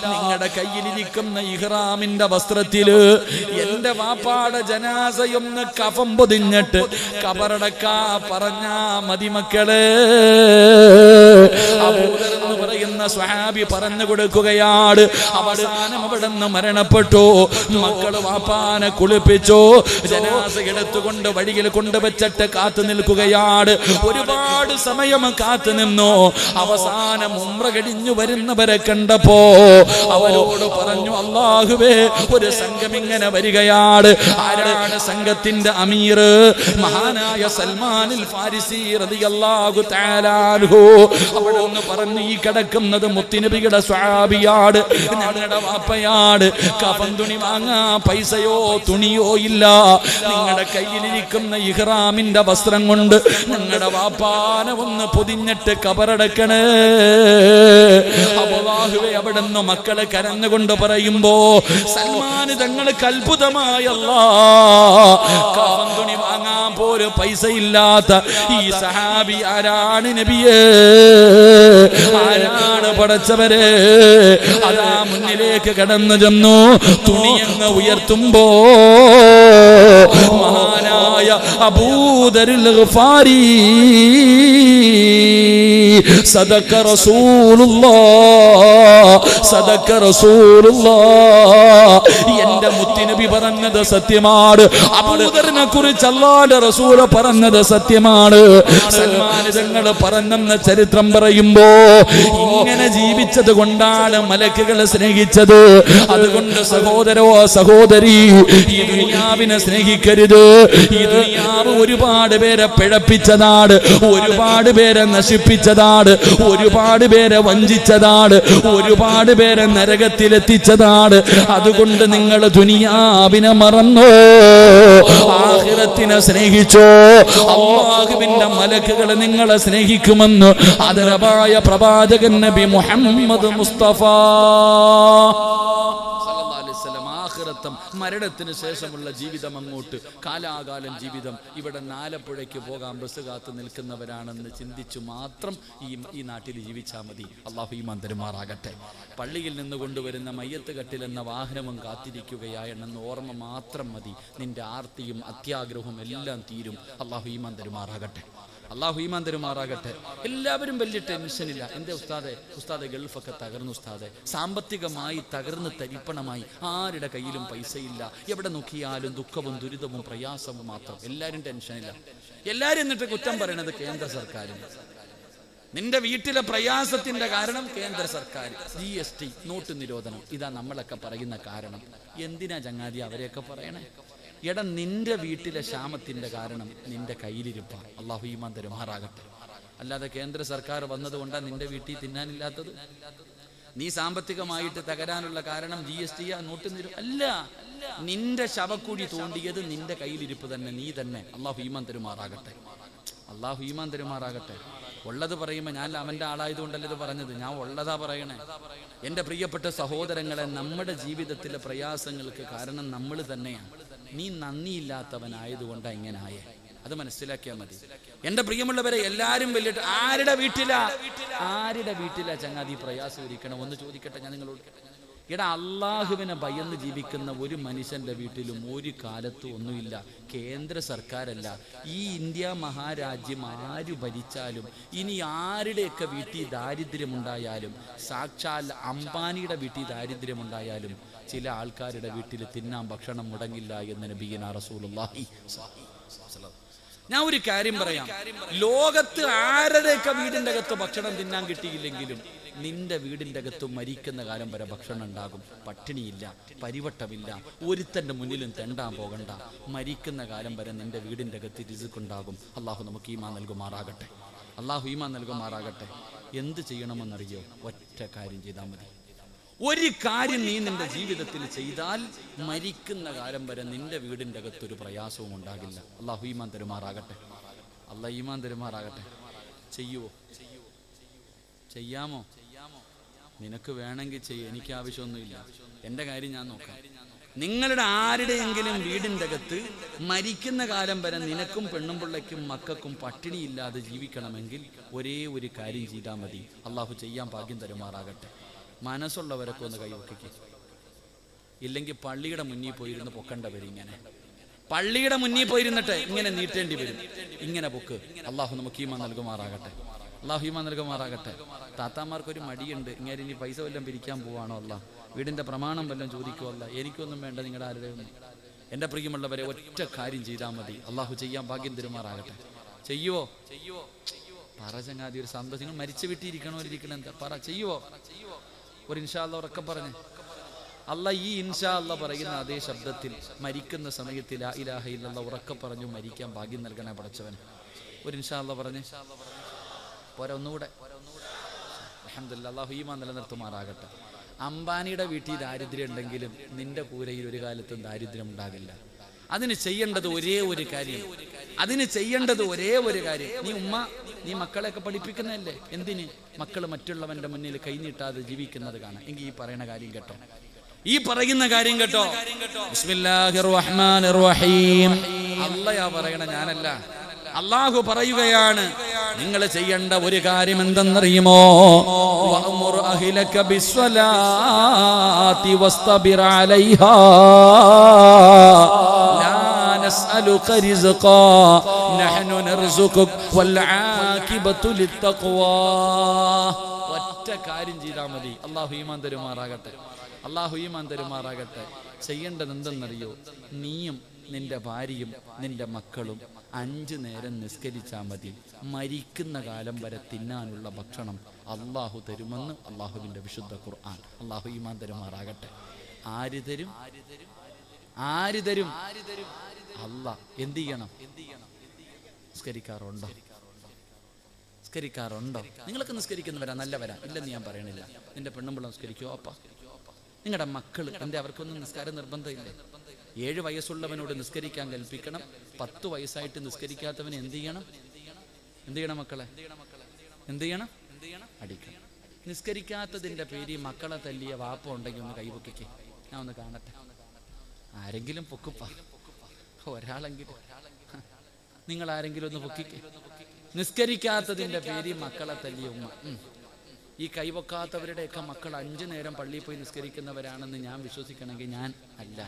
നിങ്ങളുടെ കയ്യിലിരിക്കുന്ന ഇഹ്റാമിന്റെ വസ്ത്രത്തില് എന്റെ വാപ്പാടെ ജനാസയൊന്ന് കഫം പൊതിഞ്ഞിട്ട് കബറടക്കാ പറഞ്ഞാ മതി മക്കളെ. അബൂദർ എന്ന് പറയുന്ന സ്വഹാബി പറഞ്ഞു കൊടുക്കുകയാണ്. അവസാനം അവിടെ നിന്ന് മരണപ്പെട്ടു. മക്കള് വാപ്പാനെ കുളിപ്പിച്ചു, ജനാസ എടുത്തുകൊണ്ട് വഴിയിൽ കൊണ്ടുവച്ചിട്ട് കാത്തു നിൽക്കുകയാണ്. ഒരുപാട് സമയം കാത്തു നിന്നു. അവസാനം ഉംറ കഴിഞ്ഞു വരുന്നവരെ കണ്ടപ്പോ അവരോട് പറഞ്ഞു, അല്ലാഹുവേ, ഒരു സംഘം ഇങ്ങനെ വരികയാണ്. ആരാണ് സംഘത്തിന്റെ അമീർ? മഹാനായ സൽമാനുൽ ഫാരിസി റളിയല്ലാഹു തആല അൻഹു. അവിടെ ഒന്ന് പറഞ്ഞു, ഈ കിടക്കുന്നത് മുത്തുനബിയുടെ സ്വഹാബിയാണ്, ഞങ്ങളുടെ വാപ്പയാണ്. കഫൻ തുണി വാങ്ങാ പൈസയോ തുണിയോ ഇല്ല. നിങ്ങളുടെ കയ്യിലിരിക്കുന്ന ഇഹ്റാമിന്റെ വസ്ത്രം കൊണ്ട് ഞങ്ങളുടെ വാപ്പാനെ ഒന്ന് പൊതിഞ്ഞിട്ട് കബറടക്കണേ. അല്ലാഹുവേ, അവിടെ നിന്ന് മക്കളെ കരഞ്ഞുകൊണ്ട് പറയുമ്പോ സൽമാൻ തങ്ങൾക്ക് അത്ഭുതമായല്ല, കഫൻ തുണി വാങ്ങാൻ പോലും പൈസ ഇല്ലാത്ത ഈ സഹാബി ആരാണ് നബിയേ? ആരാണ് പടച്ചവരെ? അതാ മുന്നിലേക്ക് കടന്നു ചെന്നു. തുണിയങ്ങ് ഉയർത്തുമ്പോ മഹാനായ അബൂദറുൽ ഗഫാരി, സദഖ റസൂലുള്ളാഹ്, സദഖ റസൂലുള്ളാഹ്. എന്റെ മുത്തുനബി പറഞ്ഞത് സത്യമാണ്. അബൂദറിനെ കുറിച്ച് അല്ലാഹുവിന്റെ റസൂൽ പറഞ്ഞത് സത്യമാണ്. സൽമാൻ തങ്ങൾ പറഞ്ഞെന്ന ചരിത്രം പറയുമ്പോ ഇങ്ങനെ ജീവിച്ചത് കൊണ്ടാണ് മലക്കുകളെ സ്നേഹിച്ചത്. അതുകൊണ്ട് സഹോദരോ സഹോദരി, ഈ ദുനിയാവിനെ സ്നേഹിക്കരുത്. ഈ ദുനിയാവ് ഒരുപാട് പേരെ പിഴപ്പിച്ചതാണ്, ഒരുപാട് പേരെ നശിപ്പിച്ചതാണ്, ഒരുപാട് പേരെ വഞ്ചിച്ചതാണ്, ഒരുപാട് പേരെ നരകത്തിലെത്തിച്ചതാണ്. അതുകൊണ്ട് നിങ്ങൾ ദുനിയാവിനെ മറന്നോ, ആഖിറത്തിനെ സ്നേഹിച്ചോ. അല്ലാഹുവിന്റെ മലക്കുകൾ നിങ്ങളെ സ്നേഹിക്കുമെന്ന് ആദരവായ പ്രവാചകൻ നബി മുഹമ്മദ് മുസ്തഫ ആഖിറത്തും മരണത്തിന് ശേഷമുള്ള ജീവിതം, അങ്ങോട്ട് കാലാകാലം ജീവിതം. ഇവിടെ ആലപ്പുഴയ്ക്ക് പോകാൻ ബസ് കാത്ത് നിൽക്കുന്നവരാണെന്ന് ചിന്തിച്ചു മാത്രം ഈ നാട്ടിൽ ജീവിച്ചാൽ മതി. അല്ലാഹു ഈമാൻ തരുമാറാകട്ടെ. പള്ളിയിൽ നിന്ന് കൊണ്ടുവരുന്ന മയ്യത്ത് കട്ടിൽ എന്ന വാഹനവും കാത്തിരിക്കുകയാണെന്ന് ഓർമ്മ മാത്രം മതി. നിന്റെ ആർത്തിയും അത്യാഗ്രഹവും എല്ലാം തീരും. അല്ലാഹു ഈമാൻ തരുമാറാകട്ടെ. അല്ലാഹു ഈമാൻ തരുമാറാകട്ടെ. എല്ലാവരും വലിയ ടെൻഷനില്ല. എൻ്റെ ഉസ്താദെ ഗൾഫൊക്കെ തകർന്നു ഉസ്താദെ, സാമ്പത്തികമായി തകർന്ന് തരിപ്പണമായി, ആരുടെ കയ്യിലും പൈസയില്ല, എവിടെ നോക്കിയാലും ദുഃഖവും ദുരിതവും പ്രയാസവും മാത്രം. എല്ലാവരും ടെൻഷനില്ല. എല്ലാവരും എന്നിട്ട് കുറ്റം പറയണത് കേന്ദ്ര സർക്കാരിന്. നിന്റെ വീട്ടിലെ പ്രയാസത്തിന്റെ കാരണം കേന്ദ്ര സർക്കാർ, GST, നോട്ട് നിരോധനം, ഇതാ നമ്മളൊക്കെ പറയുന്ന കാരണം. എന്തിനാ ചങ്ങാതി അവരെയൊക്കെ പറയണേ? എടാ, നിന്റെ വീട്ടിലെ ക്ഷാമത്തിന്റെ കാരണം നിന്റെ കയ്യിലിരിപ്പ. അല്ലാഹു ഈമാൻ തരുമാറാകട്ടെ. അല്ലാതെ കേന്ദ്ര സർക്കാർ വന്നതുകൊണ്ടാണ് നിന്റെ വീട്ടിൽ തിന്നാനില്ലാത്തത്. നീ സാമ്പത്തികമായിട്ട് തകരാനുള്ള കാരണം GST നോട്ട് അല്ല. നിന്റെ ശവക്കുഴി തോണ്ടിയത് നിന്റെ കയ്യിലിരിപ്പ് തന്നെ, നീ തന്നെ. അല്ലാഹു ഈമാൻ തരുമാറാകട്ടെ. അല്ലാഹു ഈമാൻ തരുമാറാകട്ടെ. ഉള്ളത് പറയുമ്പോൾ ഞാൻ അവൻ്റെ ആളായതുകൊണ്ടല്ല ഇത് പറഞ്ഞത്, ഞാൻ ഉള്ളതാ പറയണേ. എൻ്റെ പ്രിയപ്പെട്ട സഹോദരങ്ങളെ, നമ്മുടെ ജീവിതത്തിലെ പ്രയാസങ്ങൾക്ക് കാരണം നമ്മൾ തന്നെയാണ്. നീ നന്ദിയില്ലാത്തവനായതുകൊണ്ടാണ് ഇങ്ങനെ ആയേ. അത് മനസ്സിലാക്കിയാൽ മതി. എൻ്റെ പ്രിയമുള്ളവരെ, എല്ലാവരും വലിയ ആരുടെ വീട്ടിലാ ചങ്ങാതി പ്രയാസം ഇരിക്കണം? ഒന്ന് ചോദിക്കട്ടെ ഞാൻ നിങ്ങളോട്. എടാ, അള്ളാഹുവിനെ ഭയന്ന് ജീവിക്കുന്ന ഒരു മനുഷ്യന്റെ വീട്ടിലും ഒരു കാലത്തും ഒന്നുമില്ല. കേന്ദ്ര സർക്കാരല്ല, ഈ ഇന്ത്യ മഹാരാജ്യം ആര് ഭരിച്ചാലും, ഇനി ആരുടെയൊക്കെ വീട്ടിൽ ദാരിദ്ര്യമുണ്ടായാലും, സാക്ഷാൽ അംബാനിയുടെ വീട്ടിൽ ദാരിദ്ര്യമുണ്ടായാലും, ചില ആൾക്കാരുടെ വീട്ടിൽ തിന്നാൻ ഭക്ഷണം മുടങ്ങില്ല എന്ന് നബിയുനാ റസൂലുള്ളാഹി. ഞാൻ ഒരു കാര്യം പറയാം, ലോകത്ത് ആരുടെയൊക്കെ വീടിൻ്റെ അകത്ത് ഭക്ഷണം തിന്നാൻ കിട്ടിയില്ലെങ്കിലും നിന്റെ വീടിൻ്റെ അകത്ത് മരിക്കുന്ന കാലം വരെ ഭക്ഷണം ഉണ്ടാകും. പട്ടിണിയില്ല, പരിവട്ടമില്ല, ഒരുത്തൻ്റെ മുന്നിലും തെണ്ടാൻ പോകണ്ട. മരിക്കുന്ന കാലം വരെ നിന്റെ വീടിൻ്റെ അകത്ത് റിസ്ക്കുണ്ടാകും. അള്ളാഹു നമുക്ക് ഈമാൻ നൽകുമാറാകട്ടെ. അള്ളാഹു ഈമാൻ നൽകുമാറാകട്ടെ. എന്ത് ചെയ്യണമെന്നറിയോ? ഒറ്റ കാര്യം ചെയ്താൽ മതി. ഒരു കാര്യം നീ നിന്റെ ജീവിതത്തിൽ ചെയ്താൽ മരിക്കുന്ന കാലം വരെ നിന്റെ വീടിൻ്റെ അകത്തൊരു പ്രയാസവും ഉണ്ടാകില്ല. അള്ളാഹു ഈമാൻ തരുമാറാകട്ടെ. അള്ളാഹ് ഈമാൻ തരുമാറാകട്ടെ. ചെയ്യുവോ? ചെയ്യാമോ? നിനക്ക് വേണമെങ്കിൽ ചെയ്യും, എനിക്ക് ആവശ്യമൊന്നുമില്ല. എൻ്റെ കാര്യം ഞാൻ നോക്കാം. നിങ്ങളുടെ ആരുടെയെങ്കിലും വീടിൻ്റെ അകത്ത് മരിക്കുന്ന കാലം വരെ നിനക്കും പെണ്ണും പിള്ളയ്ക്കും മക്കൾക്കും പട്ടിണിയില്ലാതെ ജീവിക്കണമെങ്കിൽ ഒരേ ഒരു കാര്യം ചെയ്താൽ മതി. അള്ളാഹു ചെയ്യാൻ ഭാഗ്യം തരുമാറാകട്ടെ. മനസ്സുള്ളവരൊക്കെ ഒന്ന് കൈവയ്ക്കുക. ഇല്ലെങ്കിൽ പള്ളിയുടെ മുന്നിൽ പോയിരുന്ന് പൊക്കണ്ടവർ ഇങ്ങനെ പള്ളിയുടെ മുന്നിൽ പോയിരുന്നിട്ട് ഇങ്ങനെ നീട്ടേണ്ടി വരും. ഇങ്ങനെ പൊക്ക്. അള്ളാഹു നമുക്ക് ഈമാൻ നൽകുമാറാകട്ടെ. അള്ളാഹു ഈമാൻ നൽകുമാറാകട്ടെ. താത്താമാർക്കൊരു മടിയുണ്ട്, ഇങ്ങനെ ഇനി പൈസ വല്ലതും പിരിക്കാൻ പോവാണോ? അള്ളാഹ് വീടിൻ്റെ പ്രമാണം വല്ലതും ചോദിക്കുമല്ല. എനിക്കൊന്നും വേണ്ട നിങ്ങളുടെ ആരുടെയൊന്നും. എൻ്റെ പ്രിയമുള്ളവരെ ഒറ്റ കാര്യം ചെയ്താൽ മതി. അള്ളാഹു ചെയ്യാൻ ഭാഗ്യം തരുമാറാകട്ടെ. ചെയ്യുവോ? പറ ചങ്ങാതി, ഒരു സന്തോഷം. നിങ്ങൾ മരിച്ചു വിട്ടിരിക്കണോ ഇരിക്കണോ? എന്താ പറ, ചെയ്യുവോ? ഒരു ഇൻഷാ അല്ലാഹ് ഉറക്കെ പറഞ്ഞേ. അള്ളാഹ് ഈ ഇൻഷാ അല്ലാഹ് പറയുന്ന അതേ ശബ്ദത്തിൽ മരിക്കുന്ന സമയത്ത് ലാ ഇലാഹ ഇല്ലല്ലാഹ് ഉറക്കെ പറഞ്ഞു മരിക്കാൻ ഭാഗ്യം നൽകണേ പടച്ചവൻ. ഒരു ഇൻഷാ അല്ലാഹ് പറഞ്ഞേ. പോരാ, ഒന്നുകൂടെ. അൽഹംദുലില്ലാഹ്. അല്ലാഹു ഈമാൻ നിലനിർത്തുമാറാകട്ടെ. അംബാനിയുടെ വീട്ടിൽ ദാരിദ്ര്യം ഉണ്ടെങ്കിലും നിന്റെ കൂരയിൽ ഒരു കാലത്തും ദാരിദ്ര്യം ഉണ്ടാകില്ല. അതിന് ചെയ്യേണ്ടത് ഒരേ ഒരു കാര്യം. നീ മക്കളെയൊക്കെ പഠിപ്പിക്കുന്നതല്ലേ? എന്തിന്? മക്കൾ മറ്റുള്ളവന്റെ മുന്നിൽ കൈനീട്ടാതെ ജീവിക്കുന്നത് കാണാം. എങ്കിൽ ഈ പറയുന്ന കാര്യം കേട്ടോ. ബിസ്മില്ലാഹിർ റഹ്മാനിർ റഹീം. അല്ലാഹ് പറയണ, ഞാനല്ല. അല്ലാഹു പറയുകയാണ്, നിങ്ങൾ ചെയ്യേണ്ട ഒരു കാര്യം എന്തെന്നറിയുമോ? വഅ്മുർ അഹ്ലക ബിസ്സലാത്തി വസ്തബിർ അലൈഹാ ലാ നസ്അലുക റിസ്ഖാ നഹ്നു നർസുകുക വൽ ആഖിബതു ലിത്തഖ്വാ. ഒറ്റ കാര്യം ചെയ്താൽ മതി. അല്ലാഹു ഈമാൻ തരുമാറാകട്ടെ. ചെയ്യേണ്ടത് എന്തെന്നറിയോ? നീയും നിന്റെ ഭാര്യയും നിന്റെ മക്കളും 5 നേരം നിസ്കരിച്ചാൽ മതി. മരിക്കുന്ന കാലം വരെ തിന്നാനുള്ള ഭക്ഷണം അള്ളാഹു തരുമെന്ന് അള്ളാഹുവിൻ്റെ വിശുദ്ധ ഖുർആൻ. അള്ളാഹു ഈമാൻ തരുമാറാകട്ടെ. ആര് തരും? അല്ലാഹ്. എന്ത് ചെയ്യണം? നിസ്കരിക്കാറുണ്ടോ? നിങ്ങളൊക്കെ നിസ്കരിക്കുന്നവരാ, നല്ലവരാ, ഇല്ലെന്ന് ഞാൻ പറയണില്ല. നിന്റെ പെണ്ണുമ്പിള്ള നിസ്കരിക്കുമോ? അപ്പ നിങ്ങളുടെ മക്കള് അവർക്കൊന്നും നിസ്കാരം നിർബന്ധമില്ലേ? 7 വയസ്സുള്ളവനോട് നിസ്കരിക്കാൻ കൽപ്പിക്കണം. 10 വയസ്സായിട്ട് നിസ്കരിക്കാത്തവന് എന്ത് ചെയ്യണം മക്കളെ? എന്ത് ചെയ്യണം? അടിക്കണം. നിസ്കരിക്കാത്തതിൻ്റെ പേര് മക്കളെ തല്ലിയ വാപ്പ ഉണ്ടെങ്കിൽ ഒന്ന് കൈപൊക്കിക്ക്, ഞാൻ ഒന്ന് കാണട്ടെ. ആരെങ്കിലും പൊക്കുപ്പ, ഒരാളെങ്കിലും. നിങ്ങൾ ആരെങ്കിലും ഒന്ന് പൊക്കിക്ക്. നിസ്കരിക്കാത്തതിൻ്റെ പേര് മക്കളെ തല്ലിയ ഉമ്മ. ഈ കൈവക്കാത്തവരുടെയൊക്കെ മക്കൾ 5 നേരം പള്ളിയിൽ പോയി നിസ്കരിക്കുന്നവരാണെന്ന് ഞാൻ വിശ്വസിക്കണമെങ്കിൽ ഞാൻ അല്ല.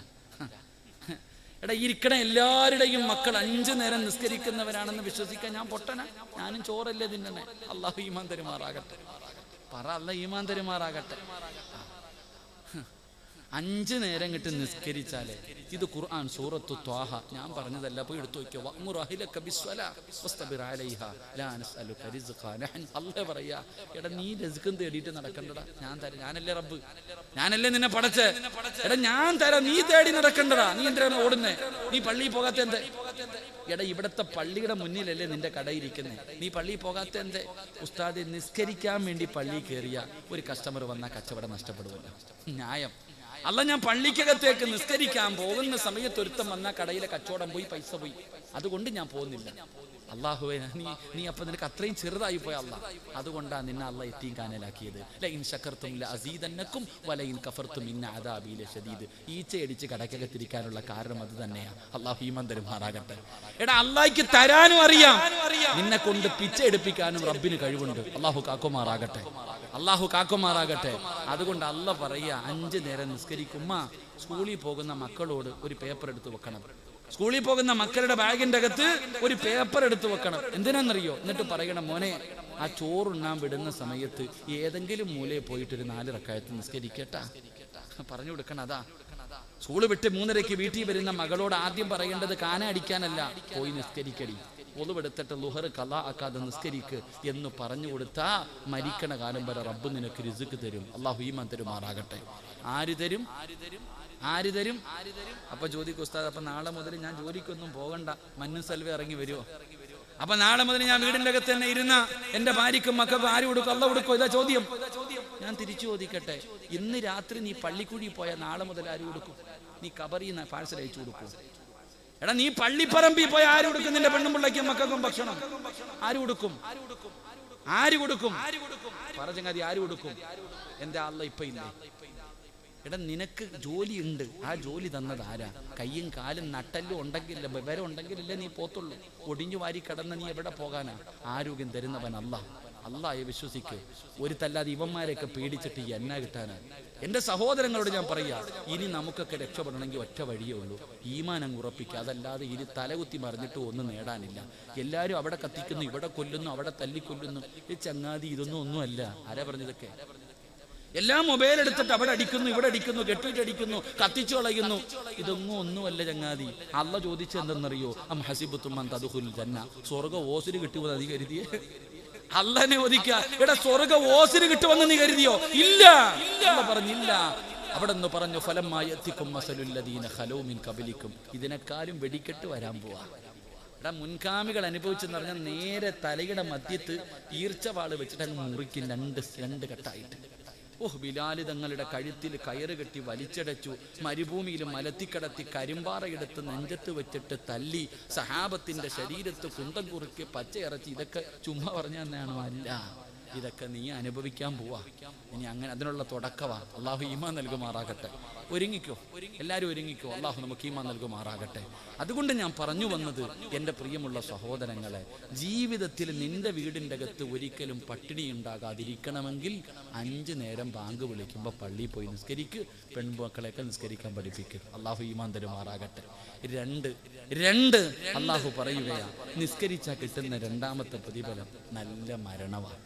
ഇരിക്കണ എല്ലാവരുടെയും മക്കൾ 5 നേരം നിസ്കരിക്കുന്നവരാണെന്ന് വിശ്വസിക്കാൻ ഞാൻ പൊട്ടന? ഞാനും ചോറല്ലേ തിന്നണേ? അല്ലാഹു ഈമാൻ തരുമാറാകട്ടെ. പറ, അല്ലാഹു ഈമാൻ തരുമാറാകട്ടെ. 5 നേരം കിട്ടി നിസ്കരിച്ചാലേ. ഇത് ഖുർആൻ സൂറത്തു ത്വാഹ. ഞാൻ പറഞ്ഞതല്ല, പോയി എടുത്തു നോക്കിയോ. വഅ്മുർ അഹ്ലക ബിസ്സലാ വസ്തബിർ അലൈഹാ ലാ നസ്അലുക റിസ്ഖാ നഹ്നു. അല്ലാഹു പറയാ, എടാ നീ റിസ്ഖും തേടിയിട്ട് നടക്കണ്ടടാ, ഞാൻ തരാം. ഞാനല്ലേ റബ്ബ്, ഞാനല്ലേ നിന്നെ പടച്ചേ. എടാ ഞാൻ തരാം, നീ തേടി നടക്കണ്ടടാ. നീ എന്തിനാണ് ഓടുന്നേ? നീ പള്ളിയിൽ പോകാത്ത എന്തേ? എടാ ഇവിടത്തെ പള്ളിയുടെ മുന്നിലല്ലേ നിന്റെ കടയിരിക്കുന്നേ? നീ പള്ളിയിൽ പോകാത്ത എന്തേ? ഉസ്താദ്, നിസ്കരിക്കാൻ വേണ്ടി പള്ളിയിൽ കയറിയ ഒരു കസ്റ്റമർ വന്നാൽ കച്ചവടം നഷ്ടപ്പെടുമല്ലോ. ന്യായം. അല്ല, ഞാൻ പള്ളിക്കകത്തേക്ക് നിസ്കരിക്കാൻ പോകുന്ന സമയത്ത് ഒരുത്തം വന്നാൽ കടയിലെ കച്ചവടം പോയി, പൈസ പോയി, അതുകൊണ്ട് ഞാൻ പോകുന്നില്ല. അള്ളാഹുവേ, നീ അപ്പൊ നിനക്ക് അത്രയും ചെറുതായി പോയ അല്ലാഹ്. അതുകൊണ്ടാണ് നിന്നെ അള്ളാഹ് യതീം കാനലാക്കിയത്. ലഇൻ ശകർതും ലഅസീദന്നകും വലഇൻ കഫർതും ഇന്ന അദാബി ലശദീദ്. ഈച്ചയടിച്ച് കടക്കകത്തിരിക്കാനുള്ള കാരണം അത് തന്നെയാണ്. അള്ളാഹു ഈമാൻ തരുമാറാകട്ടെ. എടാ, അള്ളാഹ്ക്ക് തരാനും അറിയാം, നിന്നെ കൊണ്ട് പിച്ച എടുപ്പിക്കാനും റബ്ബിന് കഴിവുണ്ട്. അള്ളാഹു കാക്കുമാറാകട്ടെ. അതുകൊണ്ട് അള്ളാഹ് പറയുക, 5 നേരം നിസ്കരിക്കുമ്മ സ്കൂളിൽ പോകുന്ന മക്കളോട് ഒരു പേപ്പർ എടുത്ത് വെക്കണം. സ്കൂളിൽ പോകുന്ന മക്കളുടെ ബാഗിന്റെ അകത്ത് ഒരു പേപ്പർ എടുത്ത് വെക്കണം. എന്തിനാണെന്നറിയോ? എന്നിട്ട് പറയണം, മോനെ, ആ ചോറുണ്ണാൻ വിടുന്ന സമയത്ത് ഏതെങ്കിലും മൂലയിൽ പോയിട്ട് ഒരു 4 റക്അത്ത് നിസ്കരിക്കട്ടാ. പറഞ്ഞു കൊടുക്കണം. അതാ സ്കൂള് വിട്ട് 3:30 വീട്ടിൽ വരുന്ന മകളോട് ആദ്യം പറയേണ്ടത് കാന അടിക്കാനല്ല, പോയി നിസ്കരിക്കടി. ഒളിവെടുത്തിട്ട് ളുഹർ ഖളാ ആക്കാതെ നിസ്കരിക്ക് എന്ന് പറഞ്ഞു കൊടുത്താ മരിക്കണ കാലം വരെ റബ്ബ് നിനക്ക് റിസ്ക് തരും. അള്ളാഹു ഈമാൻ തരുമാറാകട്ടെ. ആര് തരും? അപ്പൊ ചോദിക്കും, ഉസ്താദ്, അപ്പൊ നാളെ മുതൽ ഞാൻ ജോലിക്കൊന്നും പോകണ്ട, മഞ്ഞും സൽവേ ഇറങ്ങി വരുമോ? അപ്പൊ നാളെ മുതൽ ഞാൻ വീടിന്റെ അകത്ത് തന്നെ ഇരുന്ന എന്റെ ഭാര്യക്കും മക്കൾക്കും ആര് കൊടുക്കും? അള്ളാഹ് കൊടുക്കോ? ഇതാ ചോദ്യം. ഞാൻ തിരിച്ചു ചോദിക്കട്ടെ, ഇന്ന് രാത്രി നീ പള്ളിക്കുഴി പോയാൽ നാളെ മുതൽ ആര് കൊടുക്കും? നീ കബറിൽ നിന്ന് പാഴ്സൽ അയച്ചു കൊടുക്കും. എടാ, നീ പള്ളിപ്പറമ്പിൽ പോയി ആര് കൊടുക്കും? നിന്റെ പെണ്ണും പിള്ളയ്ക്കും മക്കൾക്കും ഭക്ഷണം ആര് കൊടുക്കും? ആര് കൊടുക്കും? പറഞ്ഞങ്ങാതി ആര് കൊടുക്കും? എന്റെ അള്ള ഇപ്പൊ ഇല്ലേ? എടാ, നിനക്ക് ജോലിയുണ്ട്, ആ ജോലി തന്നത് ആരാ? കയ്യും കാലും നട്ടല്ലും ഉണ്ടെങ്കില്ല, വിവരം ഉണ്ടെങ്കിലല്ലേ നീ പോത്തുള്ളൂ. ഒടിഞ്ഞു വാരി കിടന്ന് നീ എവിടെ പോകാനാ? ആരോഗ്യം തരുന്നവൻ അല്ലാഹ്. അല്ലാഹയെ വിശ്വസിക്ക്. ഒരു തല്ലാതെ ഇവന്മാരെയൊക്കെ പേടിച്ചിട്ട് എന്നാ കിട്ടാനാ? എൻ്റെ സഹോദരങ്ങളോട് ഞാൻ പറയാ, ഇനി നമുക്കൊക്കെ രക്ഷപ്പെടണമെങ്കിൽ ഒറ്റ വഴിയേ ഉള്ളൂ, ഈമാൻ അങ്ങ് ഉറപ്പിക്കുക. അതല്ലാതെ ഇനി തലകുത്തി മറിഞ്ഞിട്ട് ഒന്നും നേടാനില്ല. എല്ലാവരും അവിടെ കത്തിക്കുന്നു, ഇവിടെ കൊല്ലുന്നു, അവിടെ തല്ലിക്കൊല്ലുന്നു. ഈ ചങ്ങാതി ഇതൊന്നും ഒന്നുമല്ല. ആരാ പറഞ്ഞതൊക്കെ? എല്ലാം മൊബൈൽ എടുത്തിട്ട് അവിടെ അടിക്കുന്നു, ഇവിടെ അടിക്കുന്നു, കെട്ടിയിട്ടടിക്കുന്നു, കത്തിച്ചു കളയുന്നു. ഇതൊന്നും ഒന്നുമല്ല ചങ്ങാതി. അള്ള ചോദിച്ചെന്തെന്നറിയോ? അം ഹസിബത്തും അൻ തദ്ഖുലുൽ ജന്ന, സ്വർഗ്ഗ ഓസിന് കിട്ടുമെന്ന് നീ കരുതിയേ? അള്ളനെ ഒതിക്കുക. എടാ, സ്വർഗ്ഗ ഓസിന് കിട്ടുമെന്ന് നീ കരുതിയോ? ഇല്ല. അള്ള പറഞ്ഞില്ല. അവിടെ നിന്ന് പറഞ്ഞു, ഫലമ്മായത്തിക്കും മസലുല്ലദീന ഖലൂ മിൻ ഖബലിക്കും, ഇതിനേക്കാളും വെടിക്കെട്ട് വരാൻ പോവാ. എടാ, മുൻകാമികൾ അനുഭവിച്ചെന്ന് പറഞ്ഞാൽ നേരെ തലയുടെ മധ്യത്ത് ഈർച്ചവാള് വെച്ചിട്ട് അങ്ങ് മുറിക്കും, രണ്ട് കെട്ടായിട്ട്. ബിലാല് തങ്ങളുടെ കഴുത്തിൽ കയറ് കെട്ടി വലിച്ചടച്ചു, മരുഭൂമിയിൽ മലത്തിക്കടത്തി കരിമ്പാറയെടുത്ത് നെഞ്ചത്ത് വെച്ചിട്ട് തല്ലി, സഹാബത്തിന്റെ ശരീരത്ത് കുന്തം കുറുക്കി പച്ചയിറച്ചി. ഇതൊക്കെ ചുമ്മാ പറഞ്ഞു തന്നെയാണോ? അല്ല, ഇതൊക്കെ നീ അനുഭവിക്കാൻ പോവാ. ഇനി അങ്ങനെ അതിനുള്ള തുടക്കവാ. അള്ളാഹു ഈമാൻ നൽകുമാറാകട്ടെ. ഒരുങ്ങിക്കോ, എല്ലാവരും ഒരുങ്ങിക്കോ. അള്ളാഹു നമുക്ക് ഈമാൻ നൽകുമാറാകട്ടെ. അതുകൊണ്ട് ഞാൻ പറഞ്ഞു വന്നത്, എൻ്റെ പ്രിയമുള്ള സഹോദരങ്ങളെ, ജീവിതത്തിൽ നിന്റെ വീടിൻ്റെ അകത്ത് ഒരിക്കലും പട്ടിണി ഉണ്ടാകാതിരിക്കണമെങ്കിൽ 5 നേരം ബാങ്ക് വിളിക്കുമ്പോൾ പള്ളിയിൽ പോയി നിസ്കരിക്ക്. പെൺമക്കളെയൊക്കെ നിസ്കരിക്കാൻ പഠിപ്പിക്കുക. അള്ളാഹു ഈമാൻ തരുമാറാകട്ടെ. 2 അള്ളാഹു പറയുകയാണ്, നിസ്കരിച്ചാൽ കിട്ടുന്ന 2ാമത്തെ പ്രതിഫലം നല്ല മരണമാണ്.